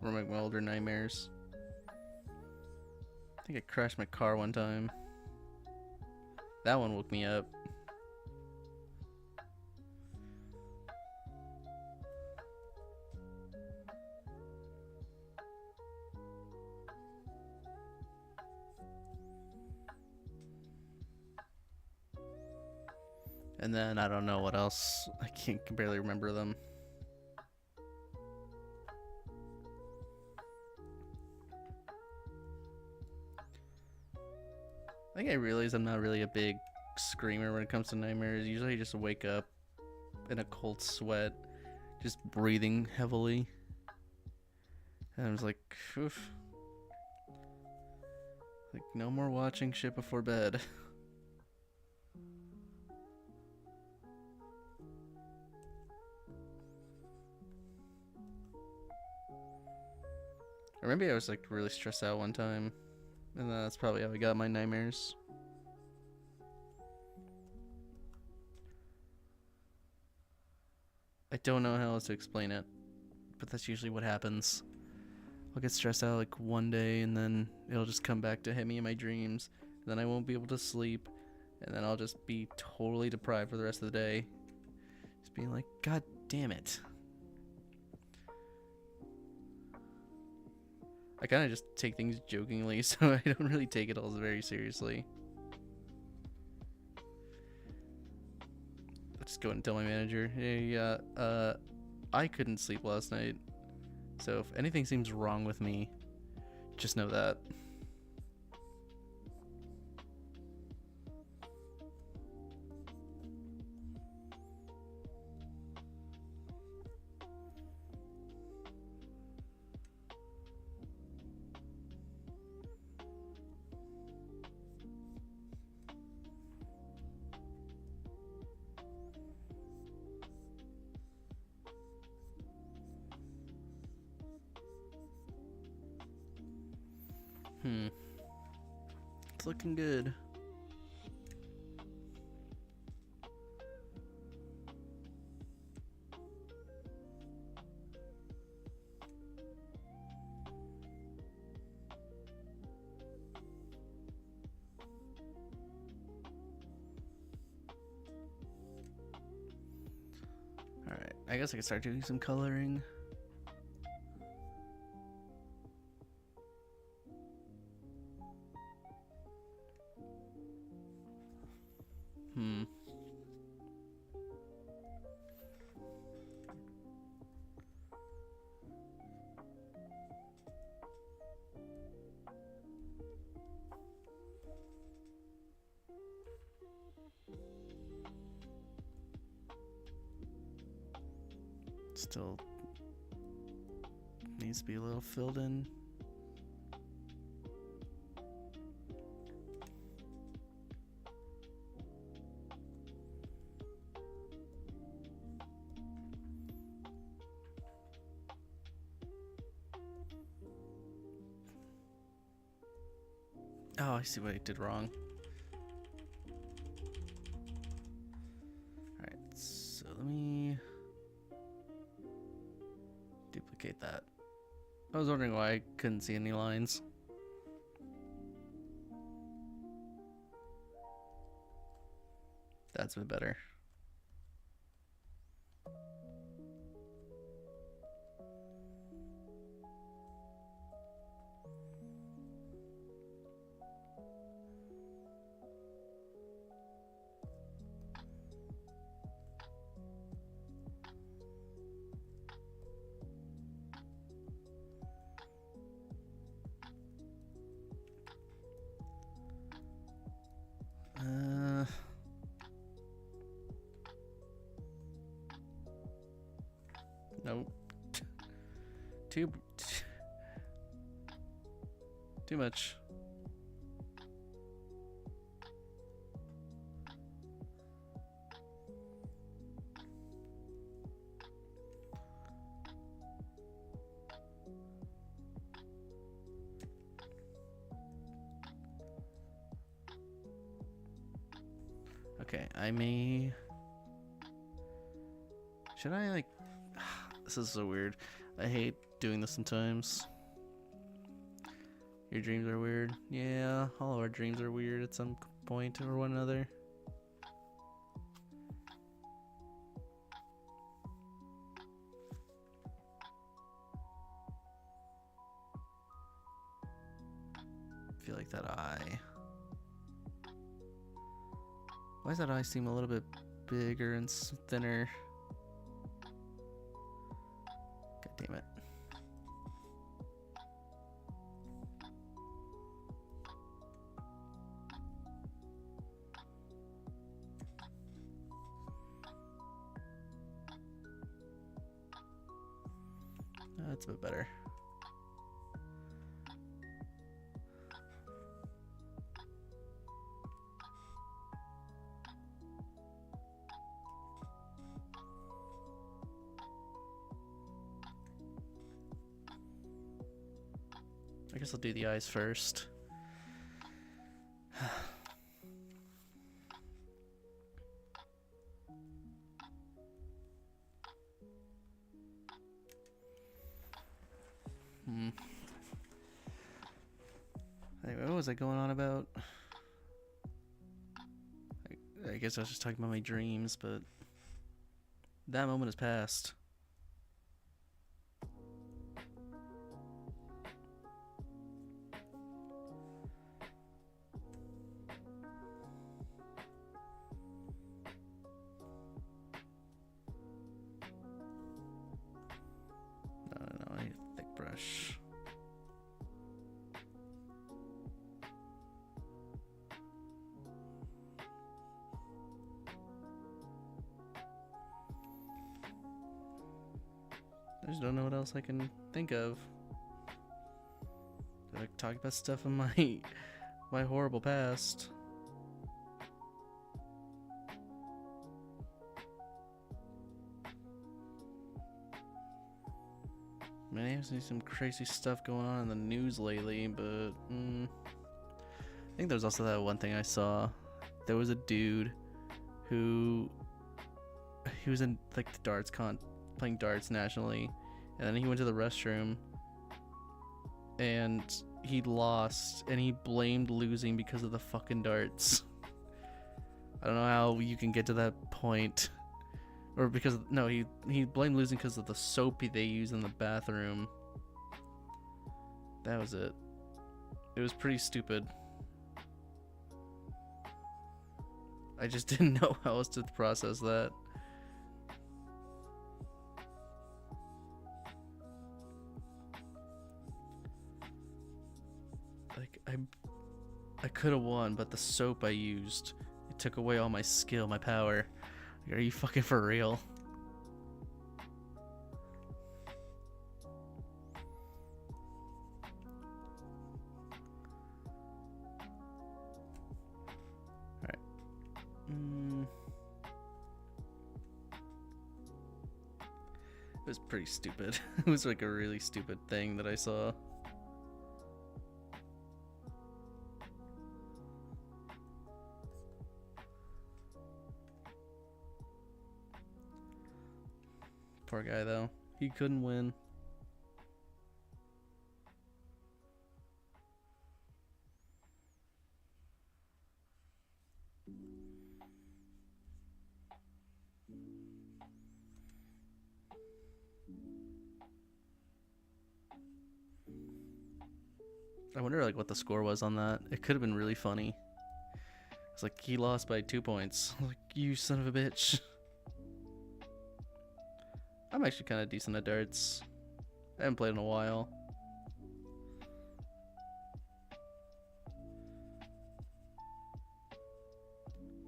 S1: or my older nightmares. I think I crashed my car one time. That one woke me up. And then I don't know what else. I can barely remember them. I think I realize I'm not really a big screamer when it comes to nightmares. Usually I just wake up in a cold sweat, just breathing heavily. And I was like, oof. Like, no more watching shit before bed. Or maybe I was like really stressed out one time, and that's probably how I got my nightmares. I don't know how else to explain it, but that's usually what happens. I'll get stressed out like one day, and then it'll just come back to hit me in my dreams. And then I won't be able to sleep, and then I'll just be totally deprived for the rest of the day. Just being like, God damn it. I kind of just take things jokingly, so I don't really take it all very seriously. I'll just go and tell my manager, hey, I couldn't sleep last night, so if anything seems wrong with me, just know that. It's looking good. Alright, I guess I can start doing some coloring. Still needs to be a little filled in. Oh, I see what I did wrong. Alright, so let me duplicate that. I was wondering why I couldn't see any lines. That's a bit better. Nope. Too much. Okay, I may... Should I, like... This is so weird. I hate doing this sometimes. Your dreams are weird. Yeah, all of our dreams are weird at some point or one another. I feel like that eye... Why does that eye seem a little bit bigger and thinner. God damn it. That's a bit better. I guess I'll do the eyes first. Anyway, what was I going on about? I guess I was just talking about my dreams, but that moment has passed. No, I need a thick brush. I just don't know what else I can think of. I talk about stuff in my horrible past. Man, I've seen some crazy stuff going on in the news lately, but I think there's also that one thing I saw. There was a dude who he was in like the darts playing darts nationally, and then he went to the restroom and he lost, and he blamed losing because of the fucking darts. I don't know how you can get to that point. Or because, no, he blamed losing because of the soap they use in the bathroom. That was it. It was pretty stupid. I just didn't know how else to process that. Like, I could have won, but the soap I used, it took away all my skill, my power. Are you fucking for real? Alright. It was pretty stupid. It was like a really stupid thing that I saw. Poor guy, though. He couldn't win. I wonder like what the score was on that. It could have been really funny. It's like he lost by 2 points. Like, you son of a bitch. I'm actually kind of decent at darts. I haven't played in a while.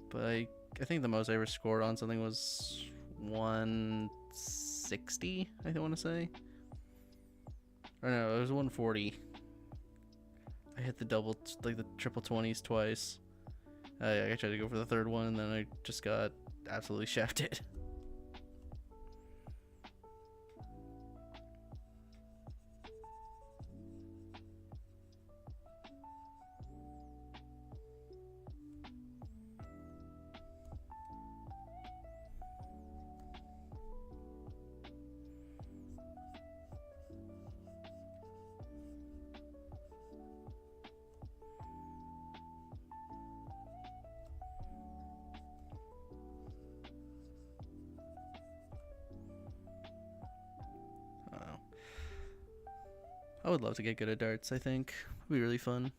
S1: But I think the most I ever scored on something was 160, I want to say. Or no, it was 140. I hit the triple 20s twice. I tried to go for the third one, and then I just got absolutely shafted. I would love to get good at darts, I think. It'd be really fun.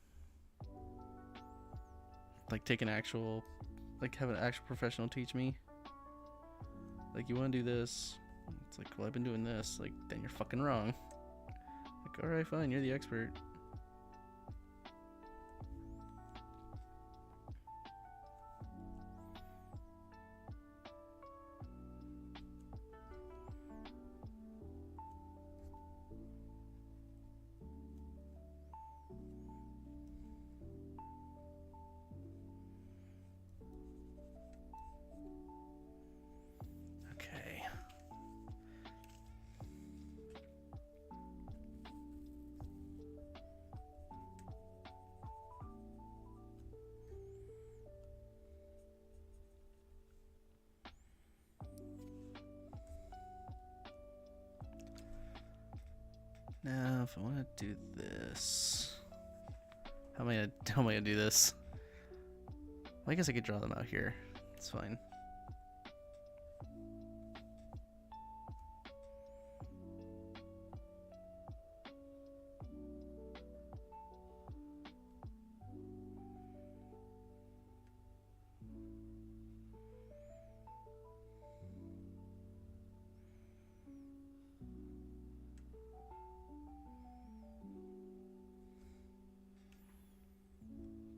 S1: Like, have an actual professional teach me. Like, you want to do this. It's like, well, I've been doing this. Like, then you're fucking wrong. Like, alright, fine, you're the expert. Okay. Now, if I want to do this, how am I gonna do this? Well, I guess I could draw them out here. It's fine.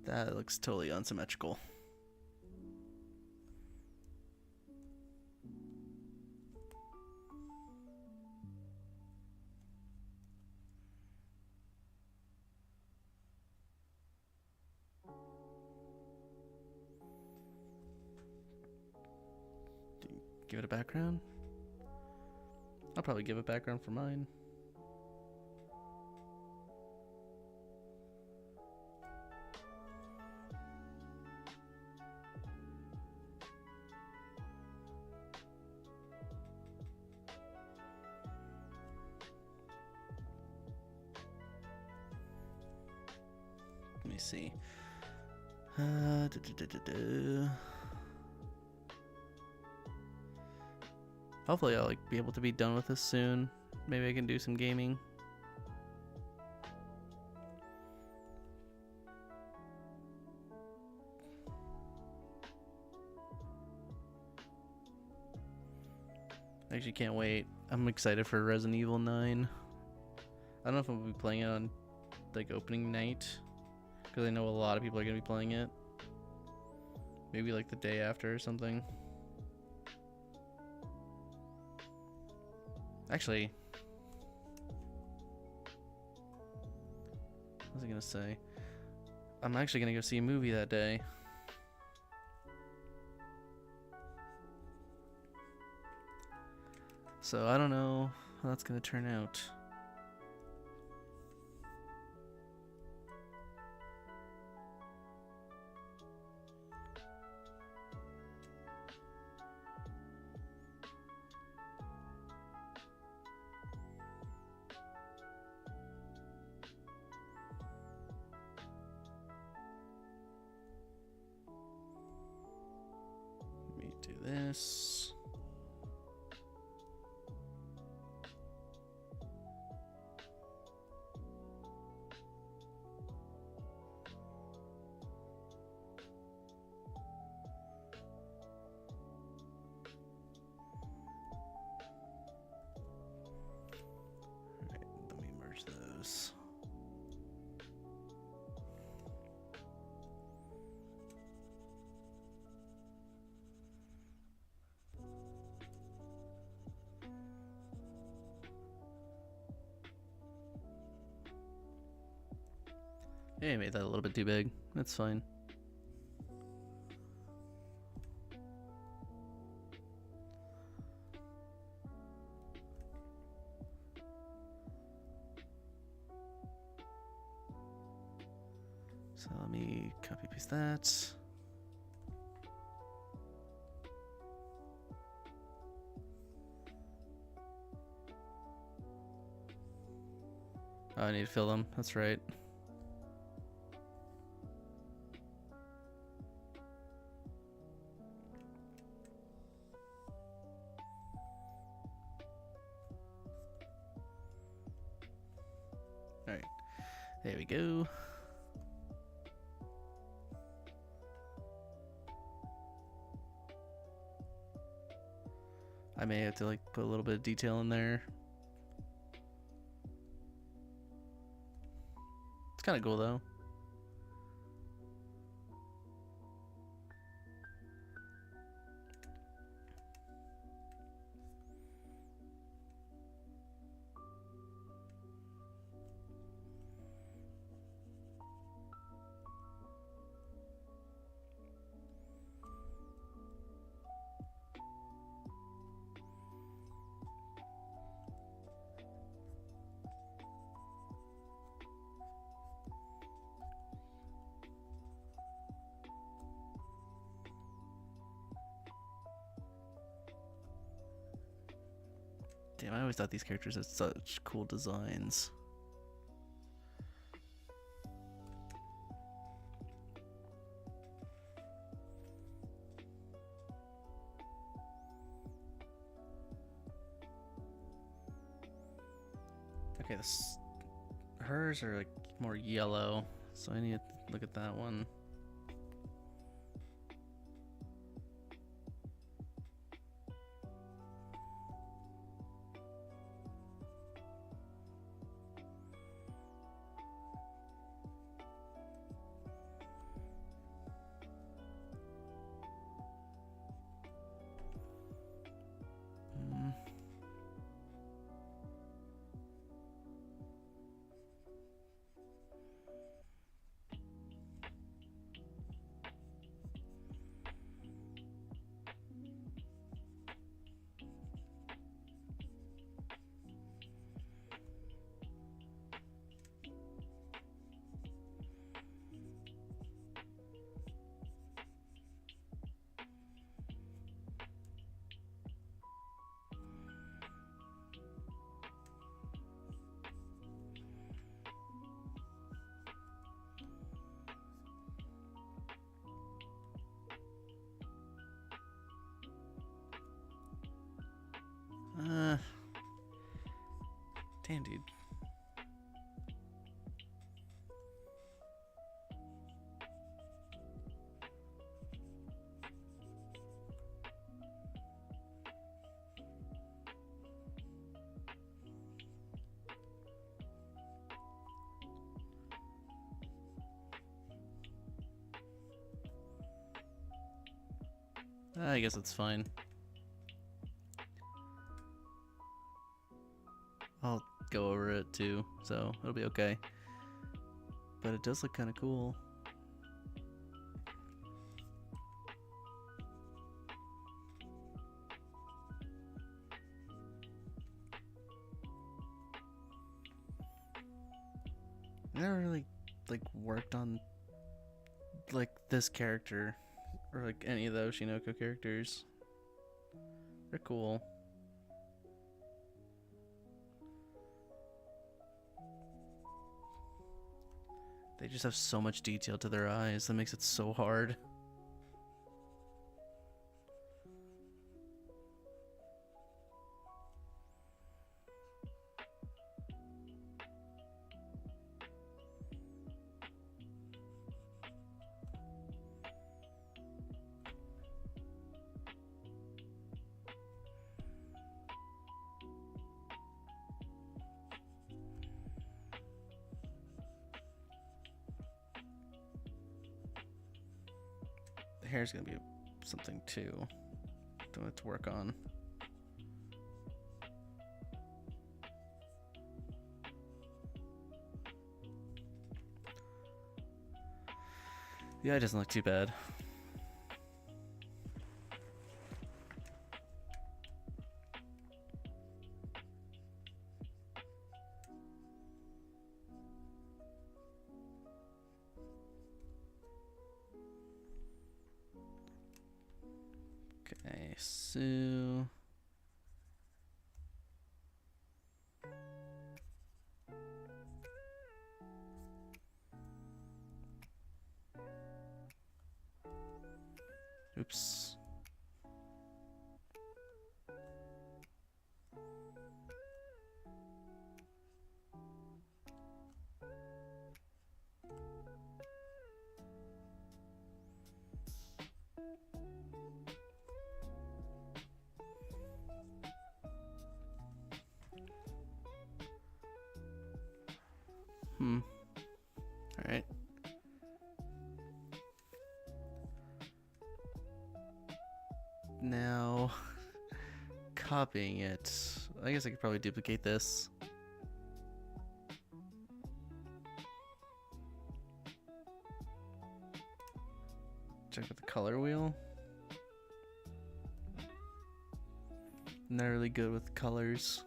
S1: That looks totally unsymmetrical. Give it a background? I'll probably give a background for mine. Let me see. Hopefully I'll be able to be done with this soon. Maybe I can do some gaming. I actually can't wait. I'm excited for Resident Evil 9. I don't know if I'll be playing it on like opening night, because I know a lot of people are going to be playing it. Maybe like the day after or something. Actually, what was I going to say? I'm actually going to go see a movie that day. So I don't know how that's going to turn out. Let me do this. Those. Yeah, I made that a little bit too big. That's fine. So let me copy paste that. Oh, I need to fill them. That's right. All right. There we go. I may have to like put a little bit of detail in there. It's kind of cool though. Damn, I always thought these characters had such cool designs. Okay, hers are like more yellow, so I need to look at that one. Damn, dude. I guess it's fine. I'll go over it too, so it'll be okay. But it does look kind of cool. I never really like worked on like this character or like any of the Oshinoko characters. They're cool. They just have so much detail to their eyes that makes it so hard. The hair's gonna be something too. Don't have to work on. The eye doesn't look too bad. Okay, so oops. Now, copying it. I guess I could probably duplicate this. Check with the color wheel. Not really good with colors.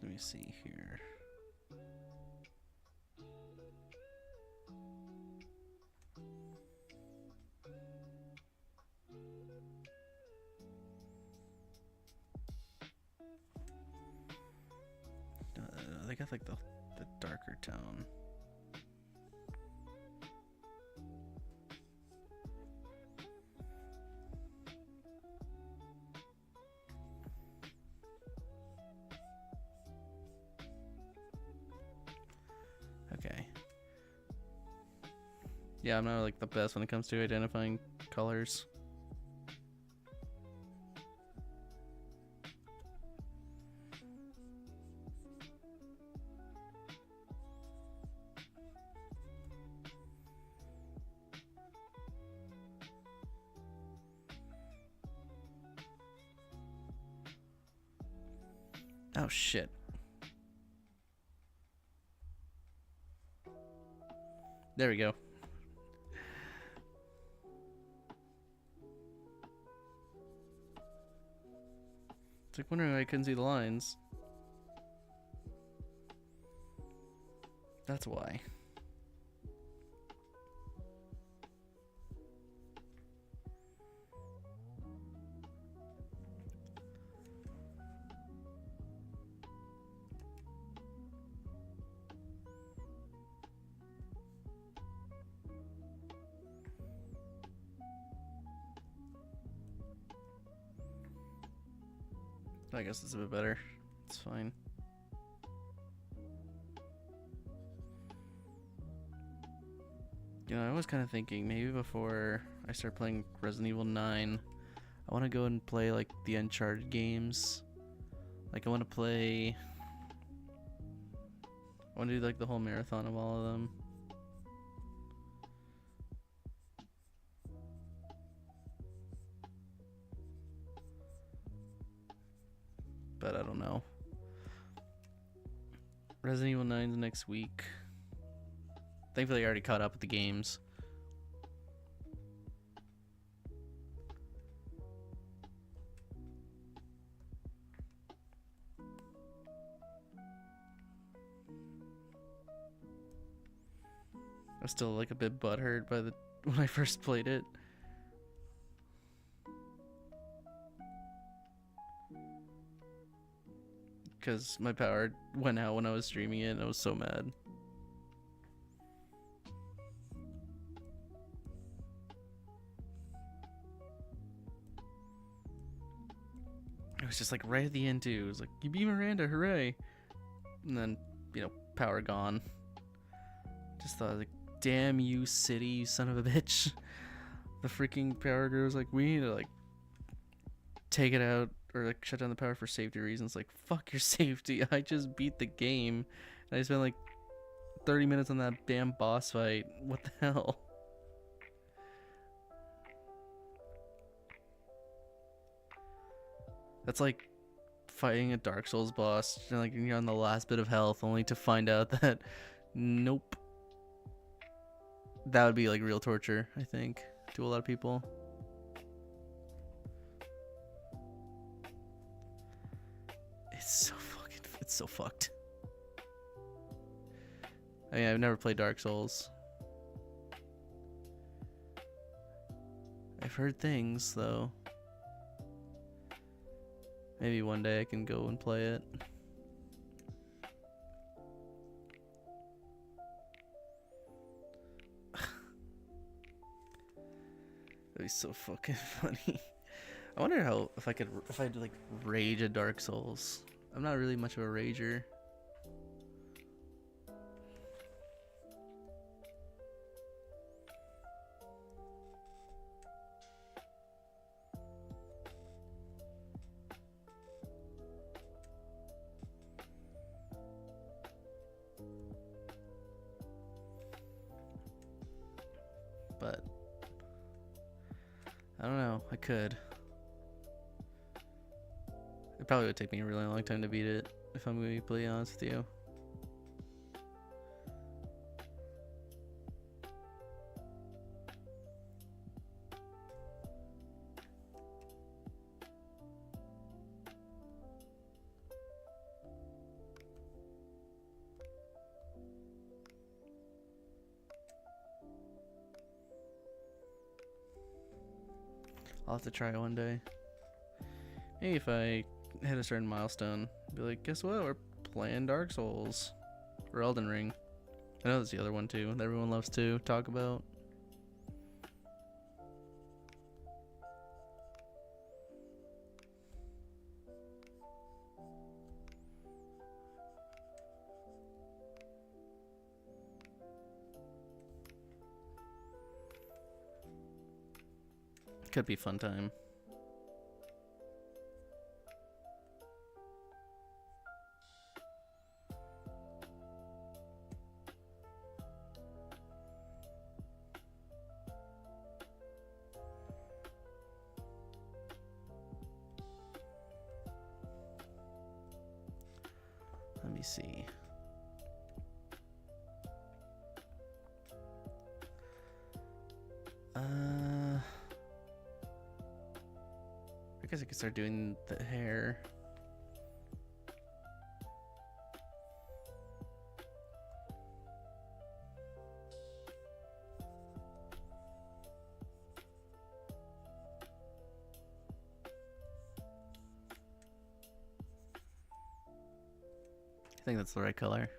S1: Let me see here. They got like the darker tone. Okay. Yeah, I'm not like the best when it comes to identifying colors. Oh shit. There we go. It's like wondering why I couldn't see the lines. That's why. I guess it's a bit better. It's fine. You know, I was kind of thinking maybe before I start playing Resident Evil 9, I want to go and play like the Uncharted games. Like I want to play... I want to do like the whole marathon of all of them. But I don't know. Resident Evil 9's next week. Thankfully I already caught up with the games. I was still like a bit butthurt by when I first played it. Because my power went out when I was streaming it and I was so mad. It was just like right at the end too. It was like, you beat Miranda, hooray. And then, you know, power gone. Just thought like, damn you city, you son of a bitch. The freaking power girl was like, we need to like take it out or like shut down the power for safety reasons. Like, fuck your safety. I just beat the game and I spent like 30 minutes on that damn boss fight. What the hell? That's like fighting a Dark Souls boss, like you're on the last bit of health, only to find out that nope. That would be like real torture, I think, to a lot of people. It's so fucked. I mean, I've never played Dark Souls. I've heard things though. Maybe one day I can go and play it. That'd be so fucking funny. I wonder how if I'd like rage a Dark Souls. I'm not really much of a rager. but I don't know. I could. It probably would take me a really long time to beat it, if I'm going to be completely honest with you. I'll have to try it one day. Maybe if I hit a certain milestone, be like, guess what? We're playing Dark Souls. Or Elden Ring. I know there's the other one too that everyone loves to talk about. Could be a fun time. Let me see. I guess I could start doing the hair. I think that's the right color.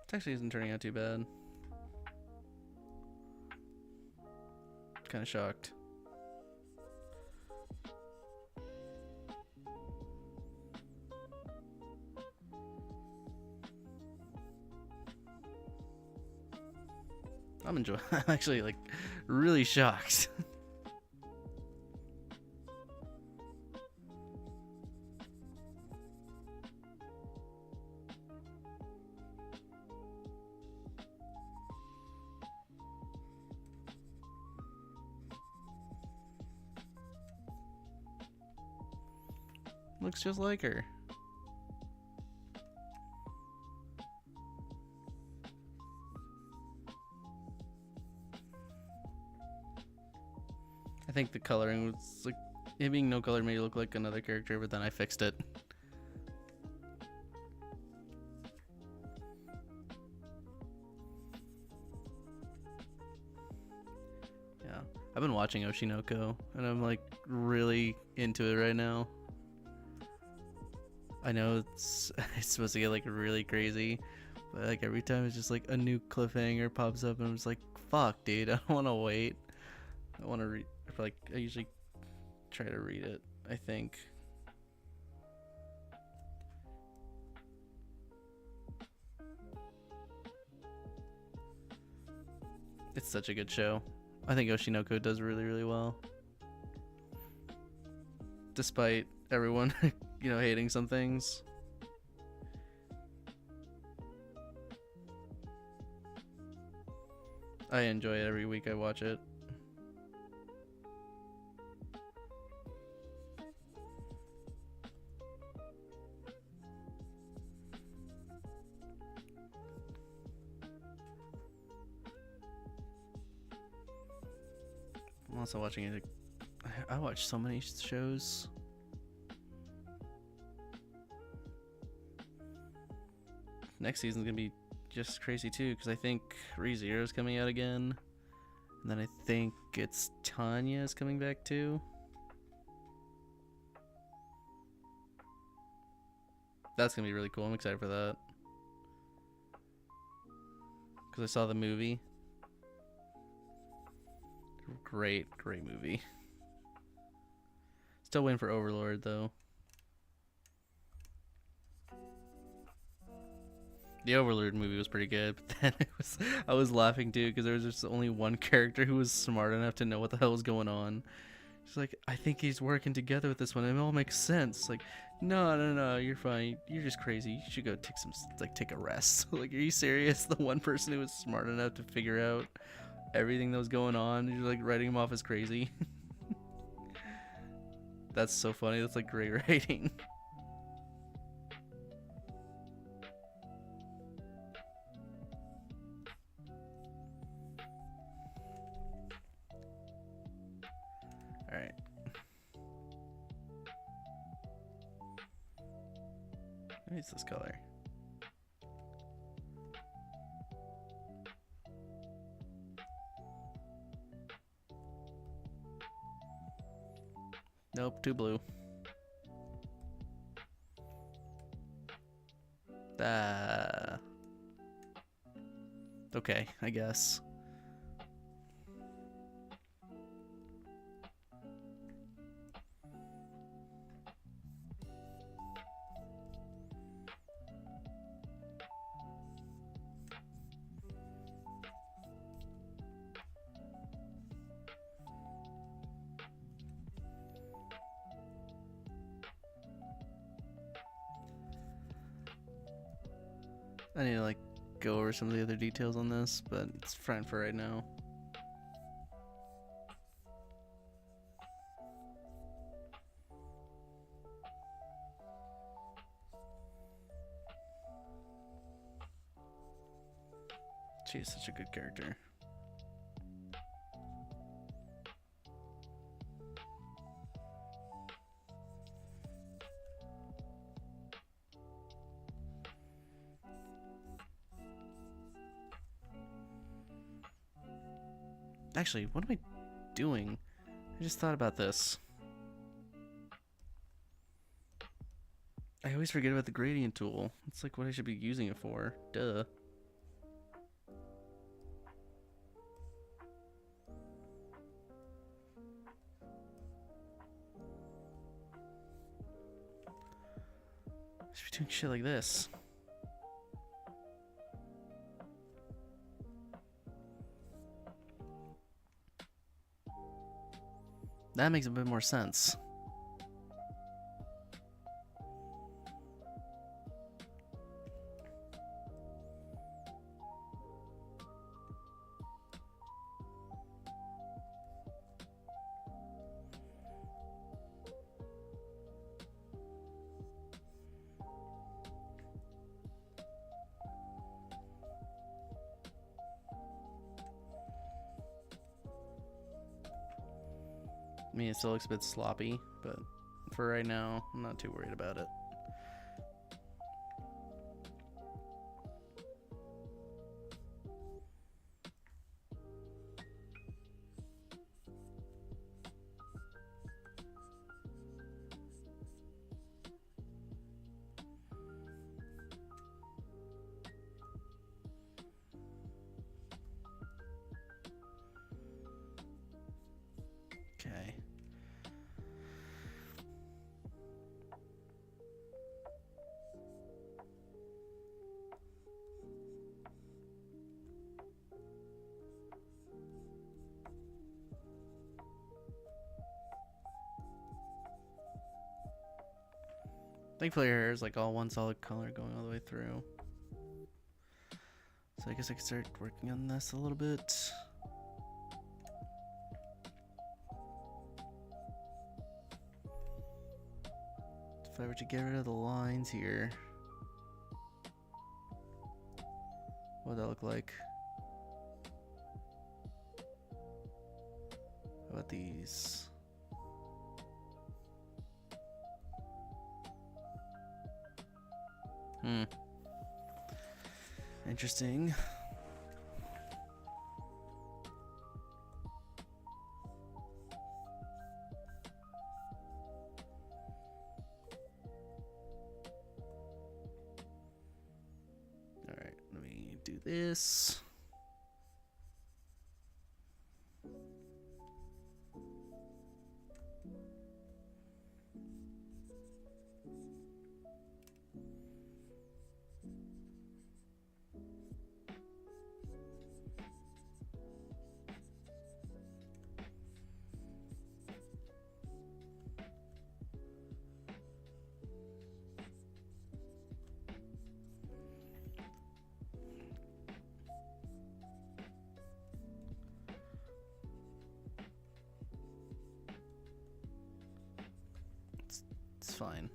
S1: It actually isn't turning out too bad. Kind of shocked. I'm enjoying. I'm actually like really shocked. Looks just like her. I think the coloring was like, it being no color made it look like another character, but then I fixed it. Yeah, I've been watching Oshinoko, and I'm like really into it right now. I know it's supposed to get like really crazy, but like every time it's just like a new cliffhanger pops up, and I'm just like, fuck, dude, I don't want to wait. I want to read. Like I usually try to read it, I think. It's such a good show. I think Oshinoko does really, really well. Despite everyone, you know, hating some things. I enjoy it every week I watch it. I'm also watching it. I watch so many shows. Next season's gonna be just crazy too, because I think ReZero's coming out again, and then I think it's Tanya's coming back too. That's gonna be really cool. I'm excited for that because I saw the movie. Great movie. Still waiting for Overlord though. The Overlord movie was pretty good, but then I was laughing too because there was just only one character who was smart enough to know what the hell was going on. She's like, I think he's working together with this one. It all makes sense. Like, no, you're fine. You're just crazy. You should go take a rest. Like, are you serious? The one person who was smart enough to figure out everything that was going on, you're like writing him off as crazy. That's so funny. That's like great writing. All right. Maybe it's this color. Nope, too blue. Okay, I guess. I need to like go over some of the other details on this, but it's fine for right now. She's such a good character. Actually, what am I doing? I just thought about this. I always forget about the gradient tool. It's like what I should be using it for. Duh. I should be doing shit like this. That makes a bit more sense. I mean, it still looks a bit sloppy, but for right now, I'm not too worried about it. Okay. Thankfully her hair is like all one solid color going all the way through. So I guess I can start working on this a little bit. If I were to get rid of the lines here, what would that look like? How about these? Interesting. All right, let me do this. fine.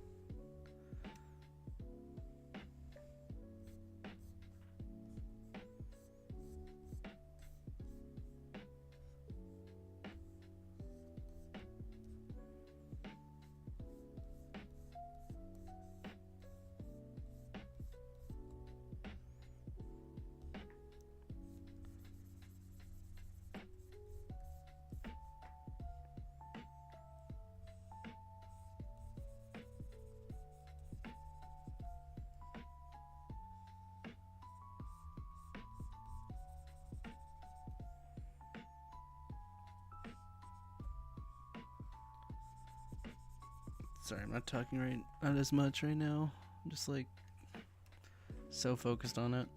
S1: Sorry, I'm not talking not as much right now. I'm just like so focused on it.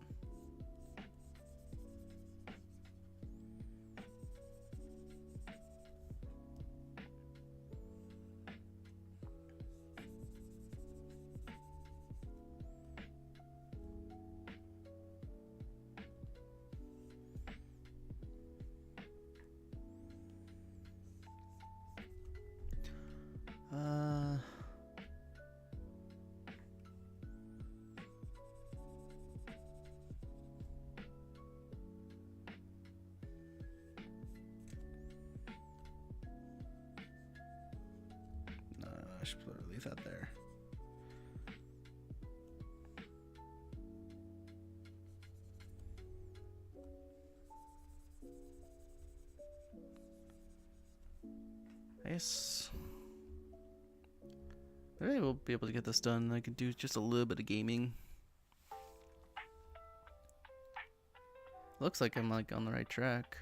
S1: No, I should probably leave that there. I guess maybe we'll be able to get this done. I can do just a little bit of gaming. Looks like I'm like on the right track.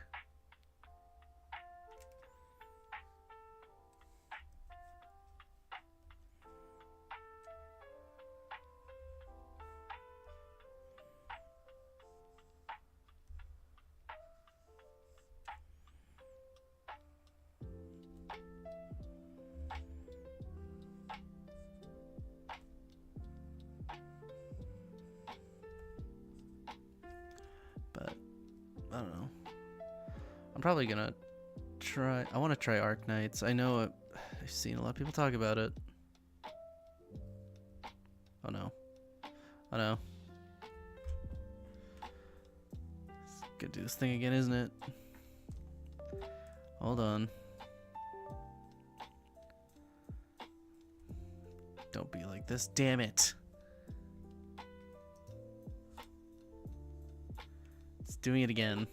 S1: But I don't know. I'm probably gonna try. I want to try Arknights. I know I've seen a lot of people talk about it. Oh no. Oh no. It's gonna do this thing again, isn't it? Hold on. Don't be like this, damn it. It's doing it again.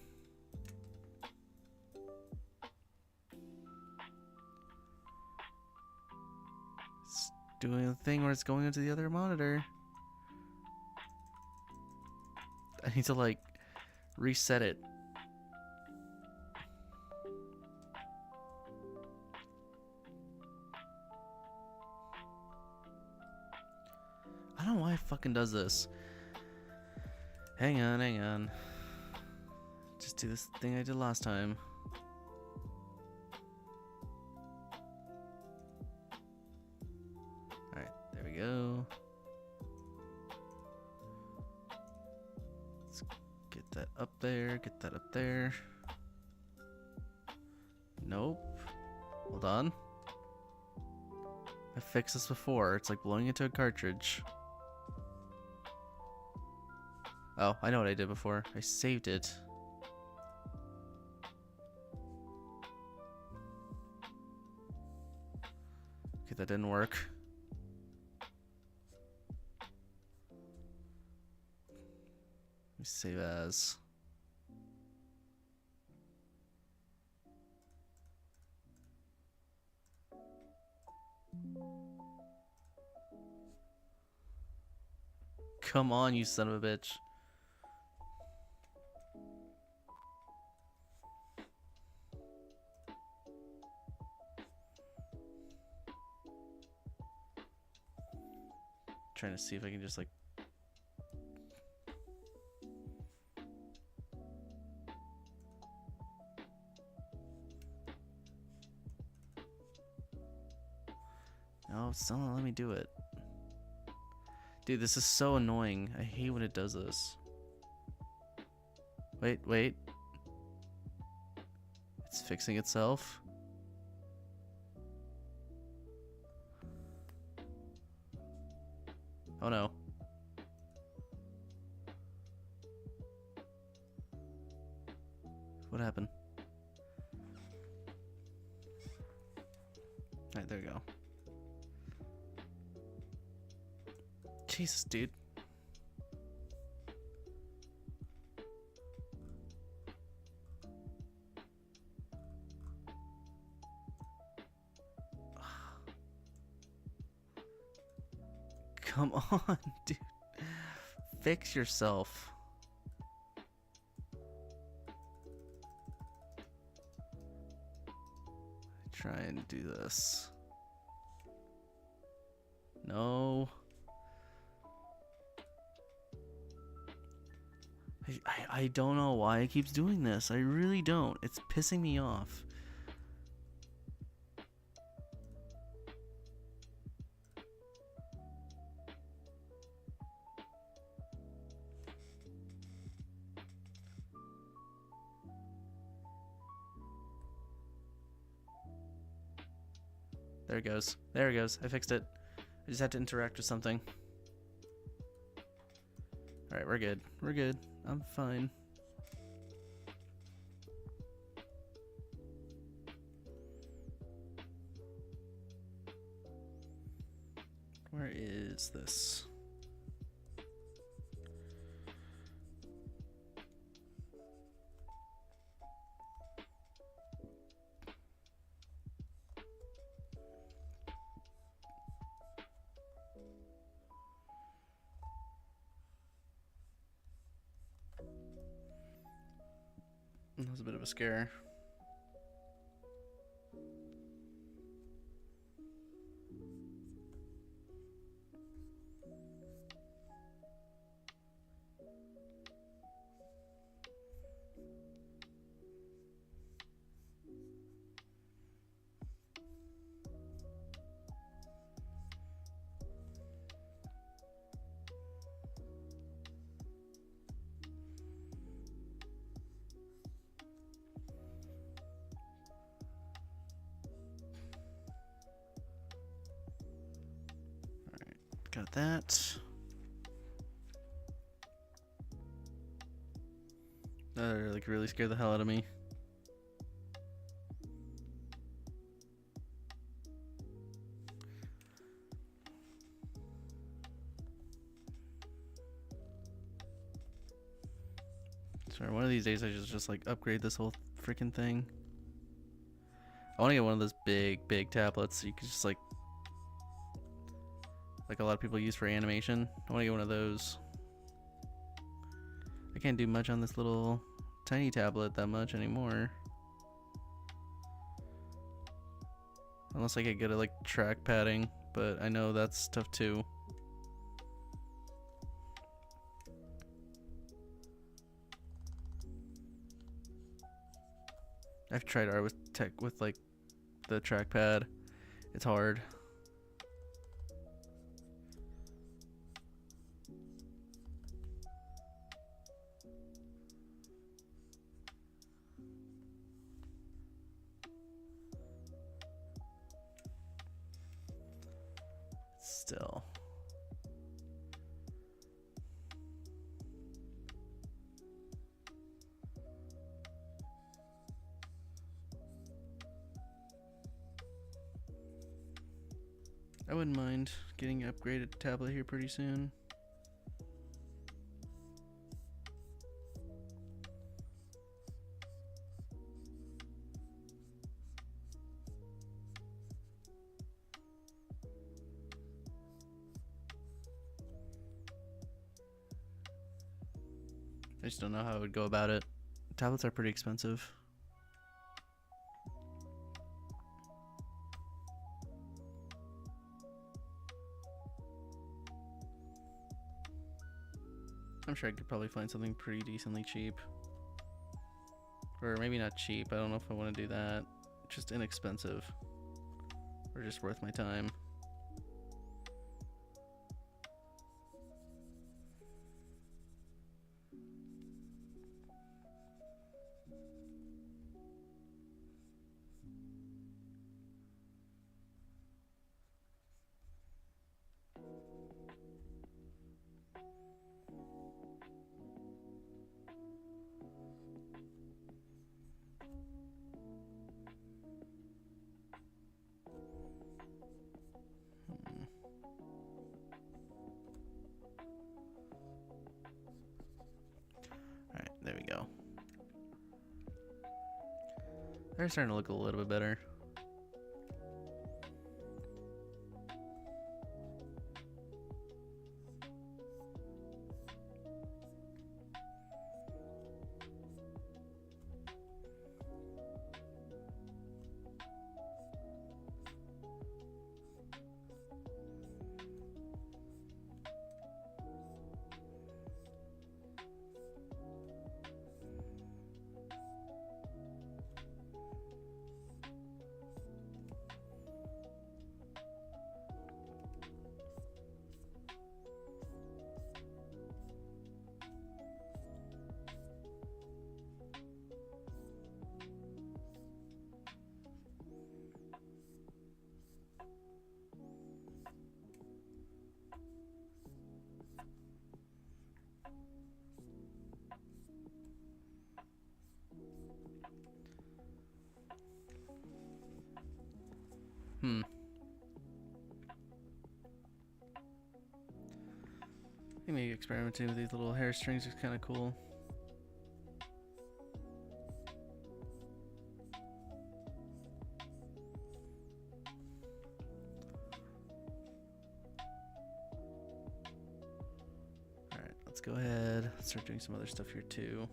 S1: It's doing the thing where it's going into the other monitor. I need to like reset it. I don't know why it fucking does this. Hang on, hang on. Just do this thing I did last time. Alright, there we go. Let's get that up there, get that up there. Nope. Hold on. I fixed this before. It's like blowing into a cartridge. Oh, I know what I did before. I saved it. Okay, that didn't work. Let me save as. Come on, you son of a bitch. Trying to see if I can just like no, it's still not letting me do it. Dude, this is so annoying. I hate when it does this. Wait, wait. It's fixing itself. Oh no. What happened? Alright, there you go. Jesus, dude. Come on, dude. Fix yourself. Try and do this. No. I don't know why it keeps doing this. I really don't. It's pissing me off. There it goes. There it goes. I fixed it. I just had to interact with something. Alright, we're good. We're good. I'm fine. Where is this? That was a bit of a scare. Got that. That like really scared the hell out of me. Sorry, one of these days I should just like upgrade this whole freaking thing. I want to get one of those big tablets so you can just like a lot of people use for animation. I want to get one of those. I can't do much on this little tiny tablet that much anymore. Unless I could get it like track padding, but I know that's tough too. I've tried art with tech with like the trackpad. It's hard. Still. I wouldn't mind getting an upgraded tablet here pretty soon. I just don't know how I would go about it. Tablets are pretty expensive. I'm sure I could probably find something pretty decently cheap. Or maybe not cheap, I don't know if I want to do that. Just inexpensive. Or just worth my time. They're starting to look a little bit better. Hmm. I think maybe experimenting with these little hair strings is kind of cool. Alright, let's go ahead. Start doing some other stuff here too.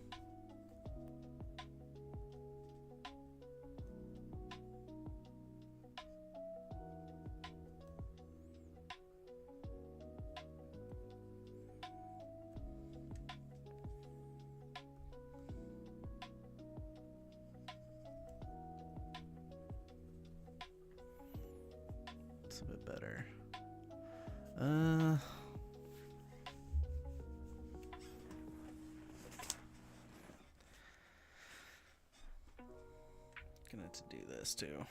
S1: It's a bit better. Gonna have to do this too.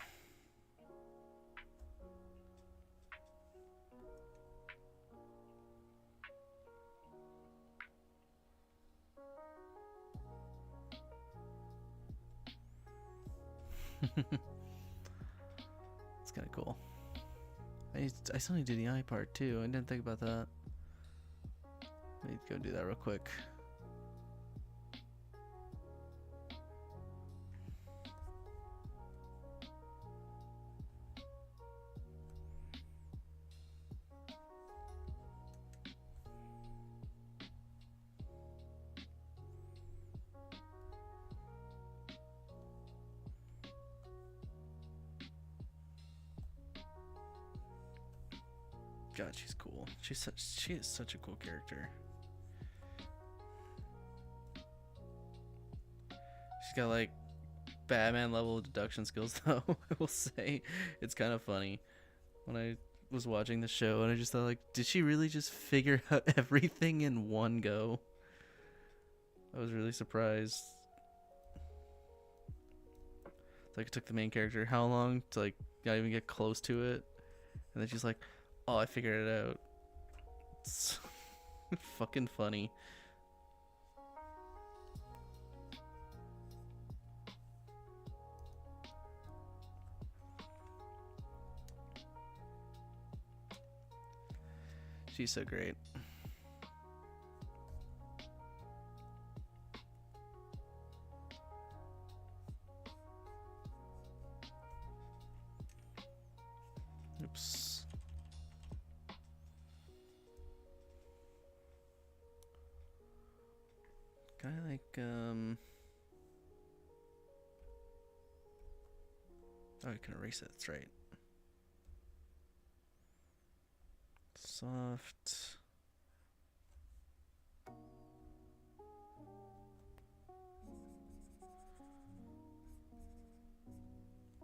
S1: It's kind of cool. I still need to do the eye part too. I didn't think about that. I need to go do that real quick. God, she's cool. She is such a cool character. She's got like Batman level deduction skills though. I will say it's kind of funny when I was watching the show and I just thought like, did she really just figure out everything in one go? I was really surprised. It's like it took the main character how long to like not even get close to it, and then she's like, oh, I figured it out. It's fucking funny. She's so great. Oops. Kind of like, oh, I can erase it, that's right. Soft.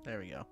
S1: There we go.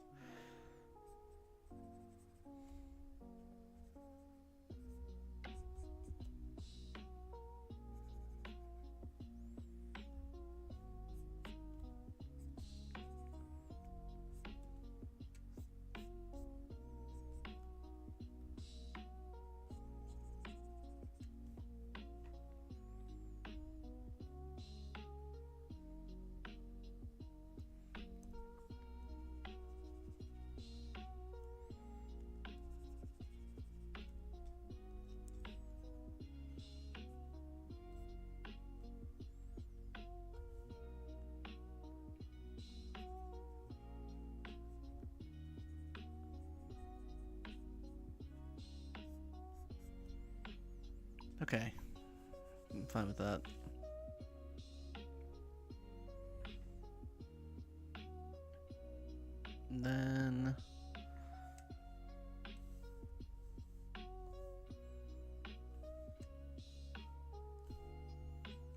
S1: Okay. I'm fine with that. And then...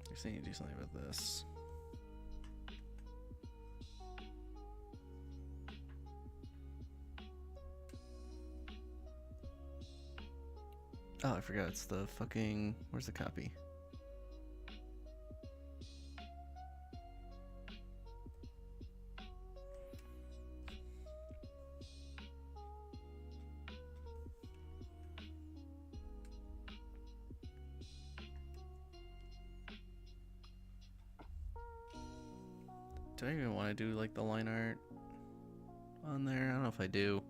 S1: I just need to do something about this. Oh, I forgot, it's the fucking... Where's the copy? Do I even want to do like the line art on there? I don't know if I do.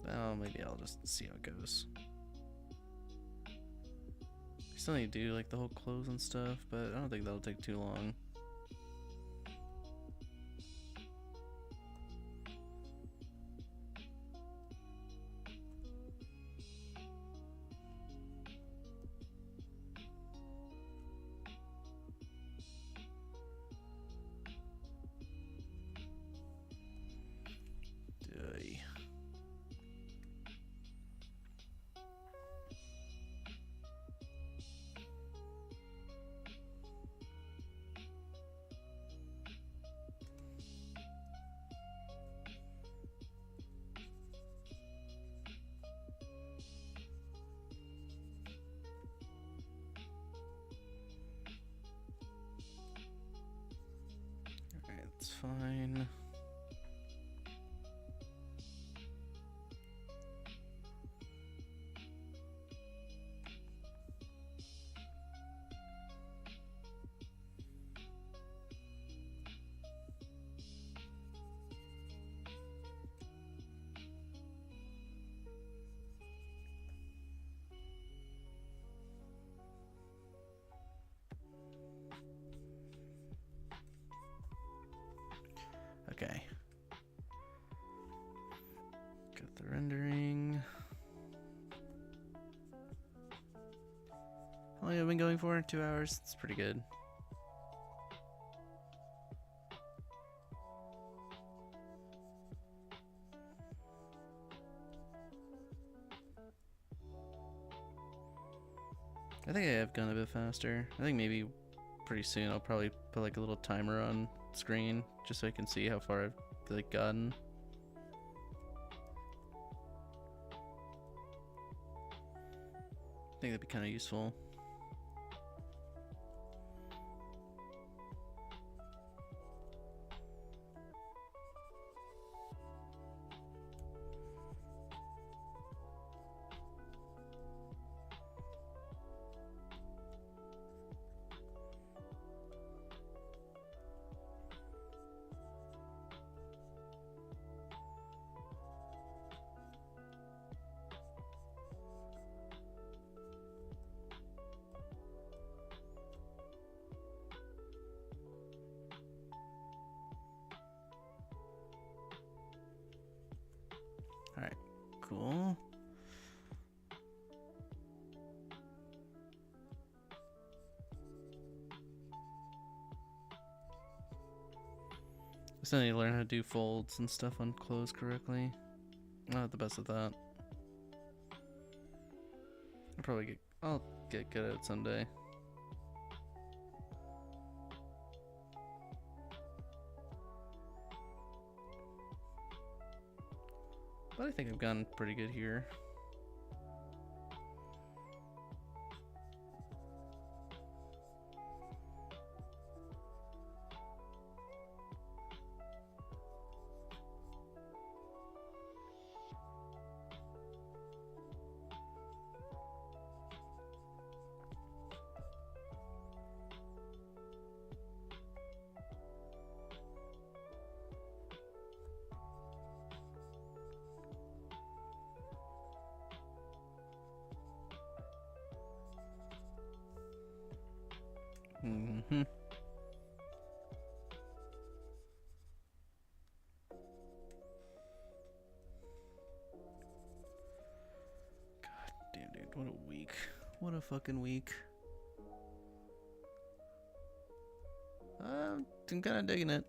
S1: Oh, maybe I'll just see how it goes. I still need to do like the whole clothes and stuff, but I don't think that'll take too long. Alright, that's fine. Okay. Got the rendering. How long have I been going for? 2 hours? It's pretty good. I think I have gone a bit faster. I think maybe pretty soon I'll probably put like a little timer on screen just so I can see how far I've like gotten. I think that'd be kind of useful. Alright, cool. I still need to learn how to do folds and stuff on clothes correctly. I'm not the best at that. I'll get good at it someday. But I think I've gotten pretty good here. Mm-hmm. week. What a fucking week. I'm kind of digging it.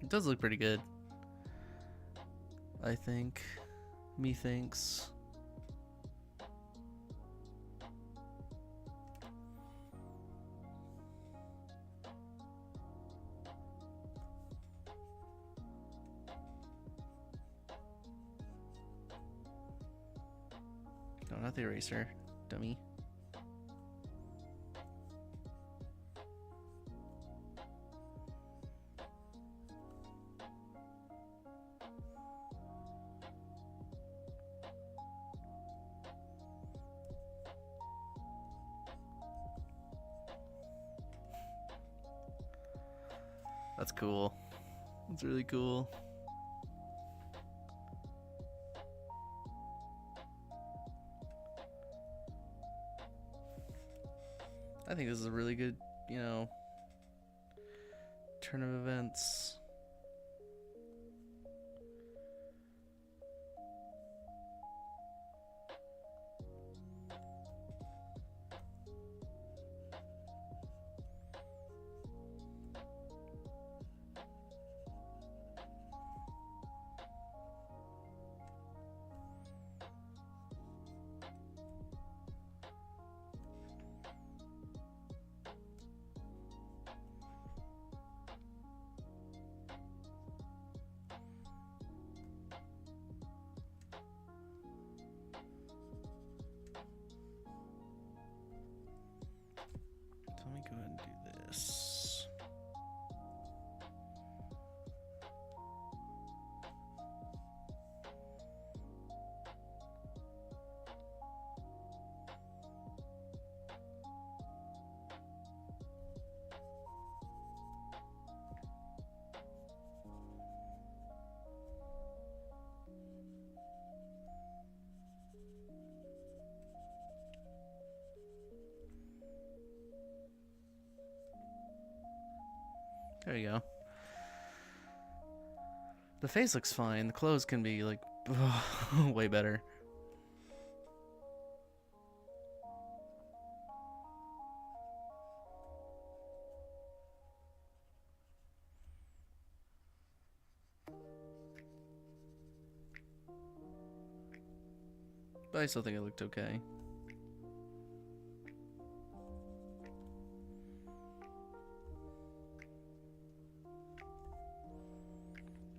S1: It does look pretty good. I think. Methinks. No, not the eraser. Dummy. That's cool. That's really cool. I think this is a really good, you know, turn of events. Let me go ahead and do this. There you go. The face looks fine. The clothes can be like way better. But I still think it looked okay.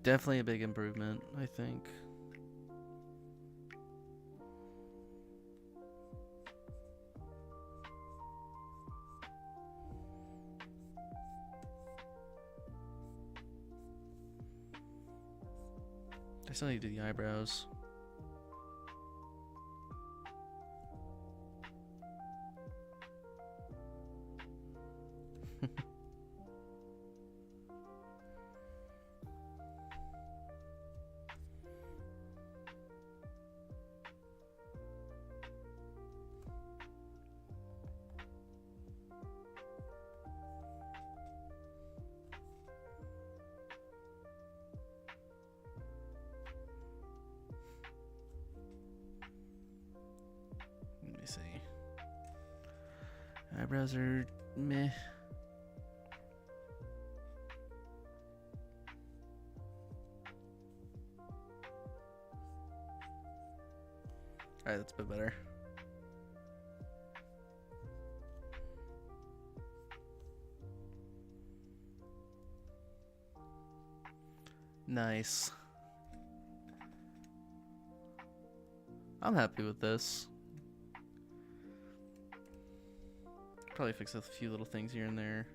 S1: Definitely a big improvement, I think. I still need to do the eyebrows. Let me see. Eyebrows are meh. Alright, that's a bit better. Nice. I'm happy with this. Probably fix a few little things here and there.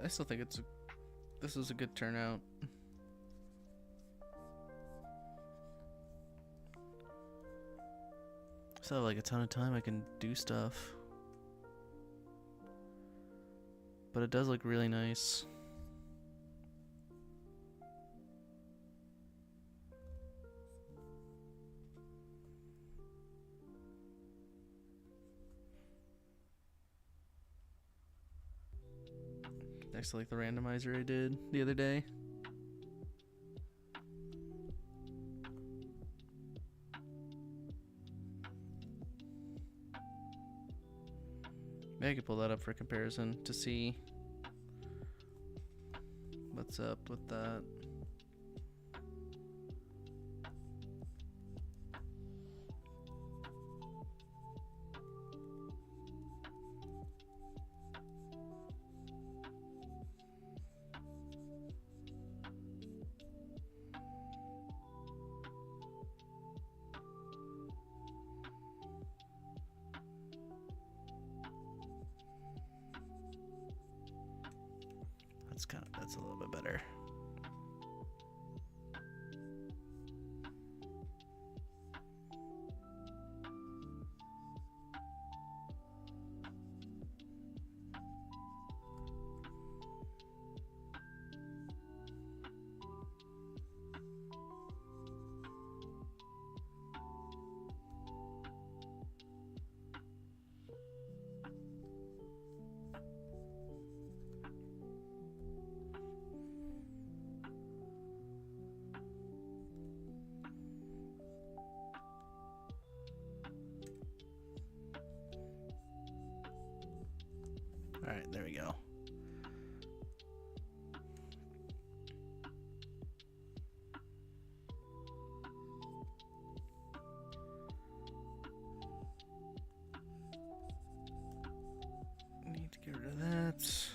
S1: I still think this is a good turnout. So like a ton of time I can do stuff. But it does look really nice. Next to like the randomizer I did the other day. Maybe I could pull that up for comparison to see what's up with that. That's a little bit better. All right, there we go. Need to get rid of that.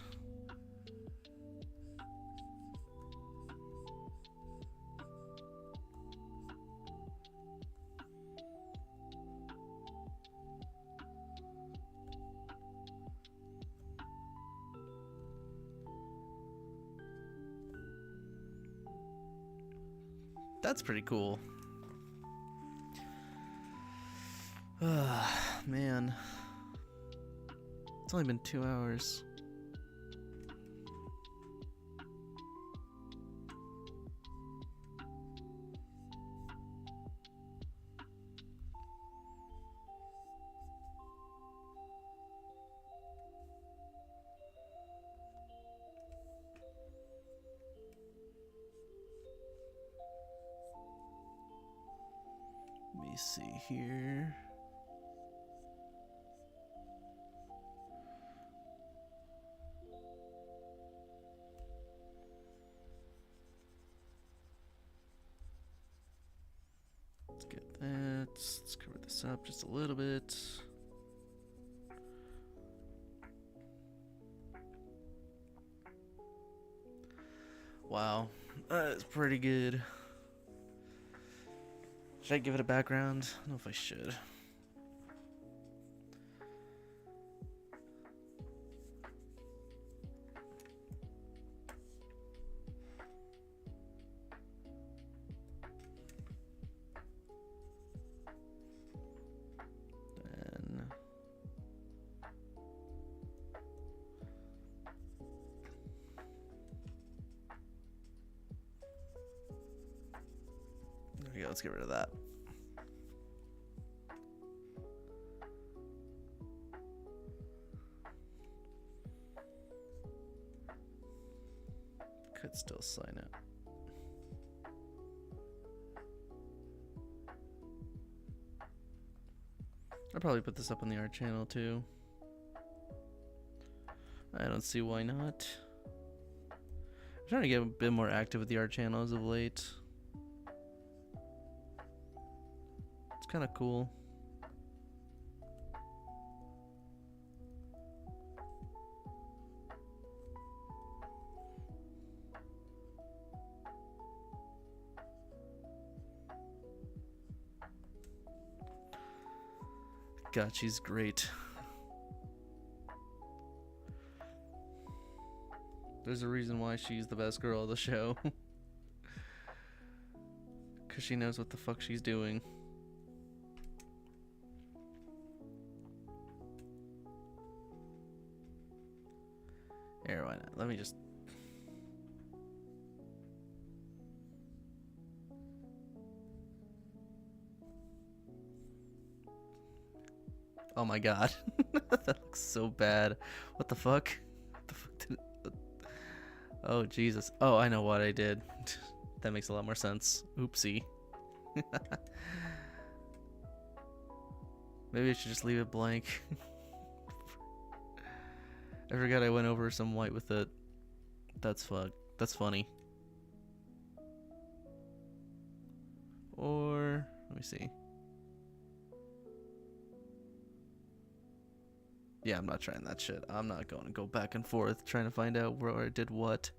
S1: That's pretty cool. Man. It's only been 2 hours. Let me see here. Let's get that. Let's cover this up just a little bit. Wow, that's pretty good. Should I give it a background? I don't know if I should. There we go, let's get rid of that. Could still sign it. I'll probably put this up on the art channel too. I don't see why not. I'm trying to get a bit more active with the art channel as of late. It's kind of cool. God, she's great. There's a reason why she's the best girl of the show. Because she knows what the fuck she's doing. Here, why not? Let me just... Oh my god. That looks so bad. What the fuck? What the fuck did it... Oh, Jesus. Oh, I know what I did. That makes a lot more sense. Oopsie. Maybe I should just leave it blank. I forgot I went over some white with it. That's funny. Or, let me see. Yeah, I'm not trying that shit. I'm not going to go back and forth trying to find out where I did what.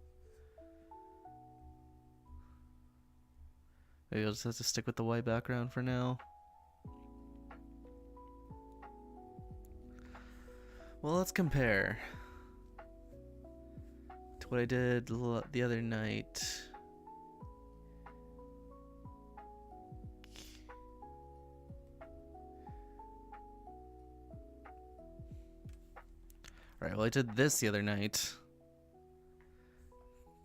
S1: Maybe I'll just have to stick with the white background for now. Well, let's compare to what I did the other night. Alright, well I did this the other night.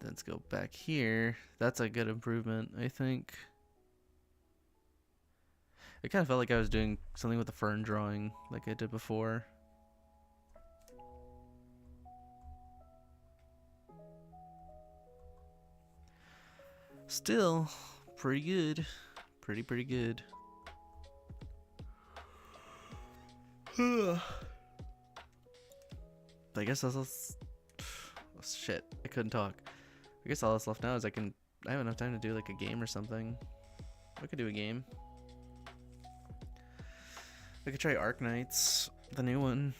S1: Let's go back here. That's a good improvement, I think. It kind of felt like I was doing something with the fern drawing like I did before. Still, pretty good. Pretty good. I guess that's... Oh, shit, I couldn't talk. I guess all that's left now is I have enough time to do like a game or something. I could do a game. I could try Arknights, the new one.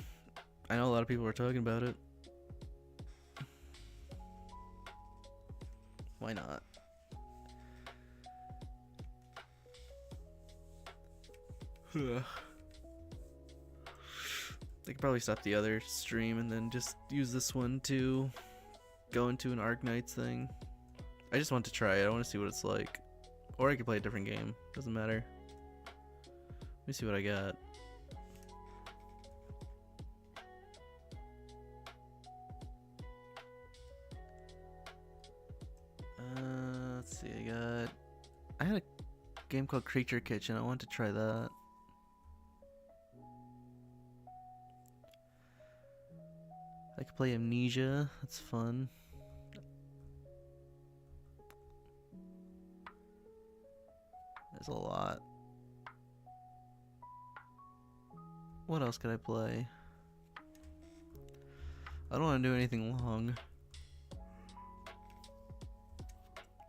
S1: I know a lot of people were talking about it. Why not? I could probably stop the other stream and then just use this one to go into an Arknights thing. I just want to try it. I want to see what it's like. Or I could play a different game. Doesn't matter. Let me see what I got. Let's see. I had a game called Creature Kitchen. I want to try that. I could play Amnesia. That's fun. There's a lot. What else could I play? I don't want to do anything long.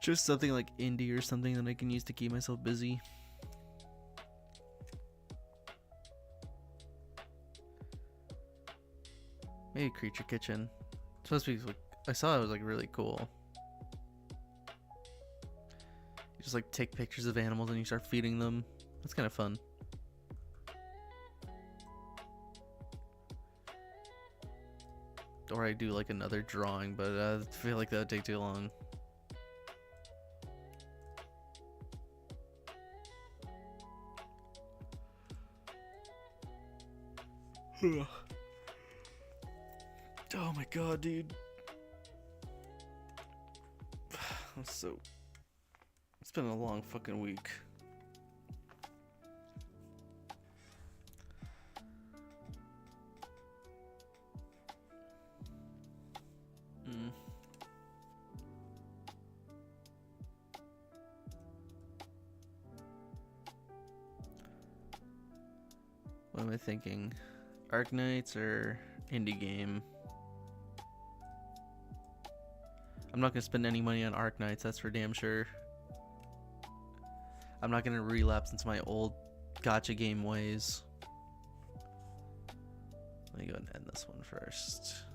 S1: Just something like indie or something that I can use to keep myself busy. Maybe Creature Kitchen. It's supposed to be like, I saw it was like really cool. You just like take pictures of animals and you start feeding them. That's kind of fun. Or I do like another drawing, but I feel like that would take too long. Oh my god, dude. It's been a long fucking week. What am I thinking? Arknights or indie game? I'm not gonna spend any money on Arknights, that's for damn sure. I'm not gonna relapse into my old gacha game ways. Let me go ahead and end this one first.